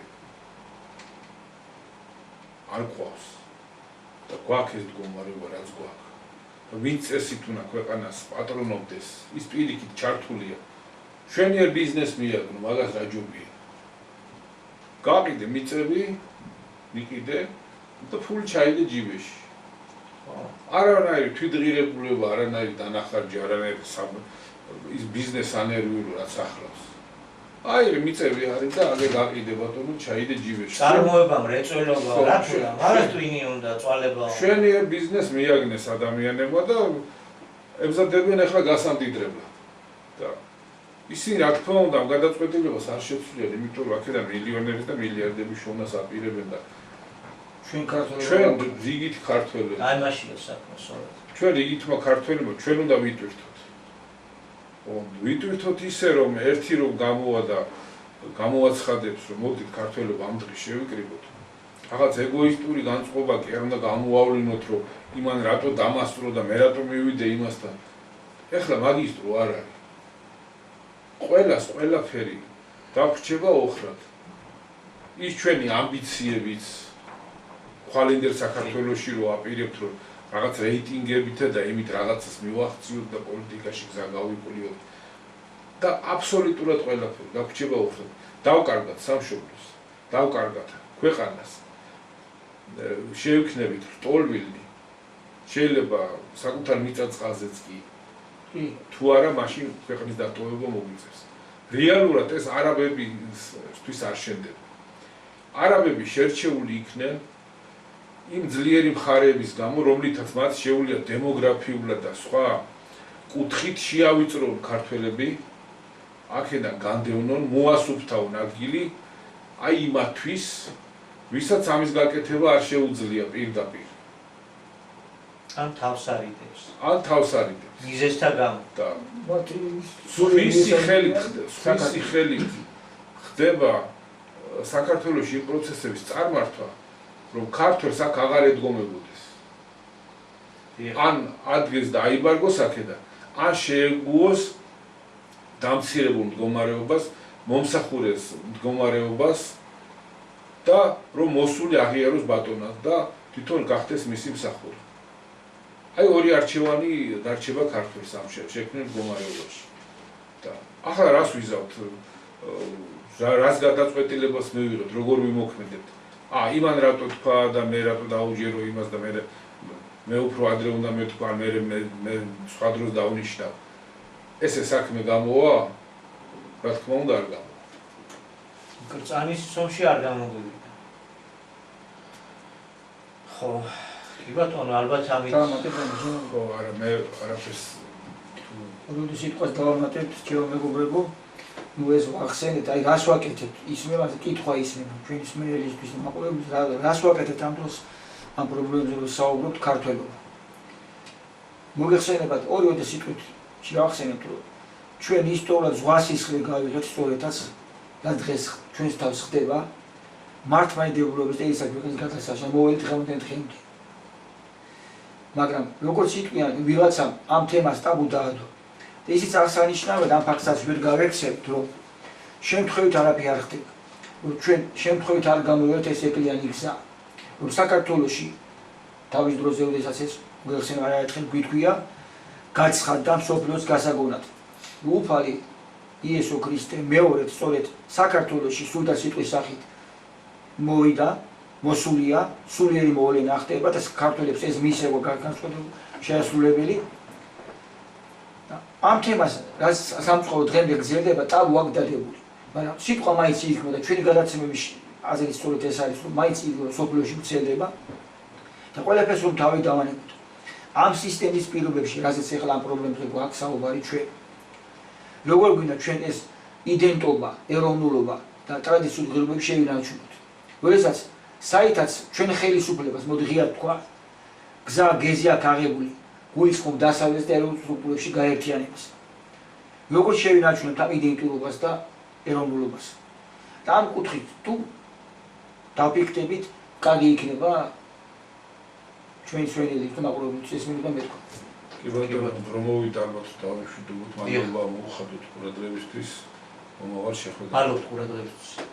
არ გვყავს და გვაქვს ეს მდგომარეობა, რაც გვაქვს. ვინც წესით უნდა ქვეყანას პატრონობდეს, ის პირიქით ჩართულია. შვენიერ ბიზნესს მიაგნო, მაგას რა ჯობია. გაყიდე მიწები, მიყიდე და ფული ჩაიდე ჯიბეში. არანაირი თვითღირებულება, არანაირი დანახარჯი, არანაირი ის ბიზნეს ანერვიულო რაც ახლავს. აი მიწები არის და აგე გაყიდე ბატონო, ჩაიდე ჯიბეში. წარმოება, მრეწველობა, რა თქმა უნდა, არა ტვინი უნდა, წვალება. შვენიერ ბიზნესს მიაგნეს ადამიანებმა და ემზადებიან ახლა გასამდიდრებლად. და ისინი რა თქმა უნდა ამ გადაწყვეტილებას არ შეცვლიან, იმიტომ რომ აქედან მილიონები და მილიარდები შოვნას აპირებენ და ჩვენ რიგით ქართველები. აი მაშინაც საქმე სწორად. ჩვენ რიგითმა ქართველებმა ჩვენ უნდა ვიტვირთოთ. ვიტვირთოთ ისე რომ ერთი რომ გამოვა და გამოაცხადებს რომ მოდით ქართველობა ამ დღეს შევიკრიბოთ. რაღაც ეგოისტური განწყობა კი არ უნდა გამოავლინოთ რომ იმან რატო დამასწრო და მე რატო მივიდე იმასთან. ეხლა მაგისტრო არ არის. ყველას ყველაფერი დავრჩება ოხრად. ის ჩვენი ამბიციებიც ხვალინდელ საქართველოში რო აპირებთ რომ რაღაც რეიტინგებით და იმით რაღაცას მივახციოთ და პოლიტიკაში გზა გავიკვლიოთ და აბსოლუტურად ყველაფერი დავრჩება ოხრად. დავკარგათ სამშობლოს, დავკარგათ ქვეყანას. შევიქნებით რტოლვილნი. შეიძლება საკუთარ მიწა-წყალზეც კი თუ არა მაშინ ქვეყნის დატოვება მოგვიწევს. რეალურად ეს არაბებისთვის არ შენდება. არაბები შერჩეული იქნენ იმ ძლიერი მხარეების გამო, რომლითაც მათ შეუძლია დემოგრაფიულად და სხვა კუთხით შეავიწრონ ქართველები, აქედან განდევნონ, მოასუფთავონ ადგილი აი იმათვის, ვისაც ამის გაკეთება არ შეუძლია პირდაპირ. ან თავს არიდებს. მიზეზთა გამო. და სხვისი ხელით ხდება საქართველოში იმ პროცესების წარმართვა, რომ ქართველს აქ აღარ ედგომებოდეს. ან ადგეს დაიბარგოს აქედან, ან შეეგუოს დამცირებულ მდგომარეობას, მომსახურეს მდგომარეობას და რომ მოსული აღიაროს ბატონად და თვითონ გახდეს მისი მსახური. აი ორი არჩევანი დარჩება ქართველს ამ შექმნილ მდგომარეობაში. და ახლა რას ვიზავთ? რას გადაწყვეტილებას მივიღებთ, როგორ ვიმოქმედებთ? იმან რატო თქვა და მე რატო დაუჯერო იმას და მე უფრო ადრე უნდა მეთქვა, მე სხვა დროს დავნიშნავ. ესე საქმე გამოვა? რა თქმა უნდა არ გამოვა. კრწანის სომში არ გამოგვივიდა. ხო, კი ბატონო, ალბათ ამით ხო, არა მე არაფერს როდის სიტყვას დავამატებთ, ჩემო მეგობრებო, ნუ ეს ვახსენეთ, აი რას ვაკეთებთ? ისმება, კითხვა ისმება, ჩვენი სმენელისთვის მაყურებელს რას ვაკეთებთ ამ დროს ამ პრობლემებზე რომ საუბრობთ ქართველობა. მოგეხსენებათ ორივე სიტყვით შევახსენებთ, რომ ჩვენ ისტორიულად ზღვას ისხლი გავიღეთ სწორედაც და დღეს ჩვენს თავს ხდება მართლმადიდებლობის და ისაკ ქვეყნის გადასაშა მოვალ დღემდე დღემდე. მაგრამ როგორც იტყვიან ვიღაცამ ამ თემას ტაბუ დაადო და ისიც აღსანიშნავად ამ ფაქტსაც ვერ გავექცევთ, რომ შემთხვევით არაფერი არ ხდება, რომ ჩვენ შემთხვევით არ გამოვიარეთ ეს ეკლიანი გზა, რომ საქართველოში თავის დროზე როდესაც ეს მოგეხსენება არაერთხელ გვითქვია გაცხადდა მსოფლიოს გასაგონად. უფალი იესო ქრისტე მეორედ სწორედ საქართველოში სულთა სიტყვის სახით მოვიდა, მოსულია, სულიერი მოვლენა ხდება და ქართველებს ეს მისევა განსხვავებული შეასრულებელი. ამ თემას რაც სამწუხაროდ დღემდე გრძელდება ტაბუ აქ დადებული. მაგრამ სიტყვა მაინც იქნება და ჩვენი გადაცემების აზრით სწორედ ეს არის, რომ მაინც სოფლიოში ვრცელდება და ყველაფერს რომ თავი დავანებოთ. ამ სისტემის პირობებში, რაზეც ახლა ამ პრობლემებზე გვაქვს საუბარი ჩვენ. როგორ გვინდა ჩვენ ეს იდენტობა, ეროვნულობა და ტრადიციული ღირებულები შევინარჩუნოთ. როდესაც საითაც ჩვენ ხელისუფლებას მოდი ღიად თქვა, გზა გეზი აქვს აღებული, გულისხმობ დასავლეთ და ეროვნულ სტრუქტურებში გაერთიანებას. როგორ შევინარჩუნოთ ამ იდენტურობას და ეროვნულობას? და ამ კუთხით თუ დაფიქრდებით, კარგი იქნება ჩვენი სვენელი თუ მაყურებელს ეს მინდა მეთქვა. კი ბატონო, რომ მოვიდა ალბათ დავიშვიდობთ, მადლობა მოუხადოთ ყურადღებისთვის. მომავალ შეხვედრაზე. მადლობთ ყურადღებისთვის.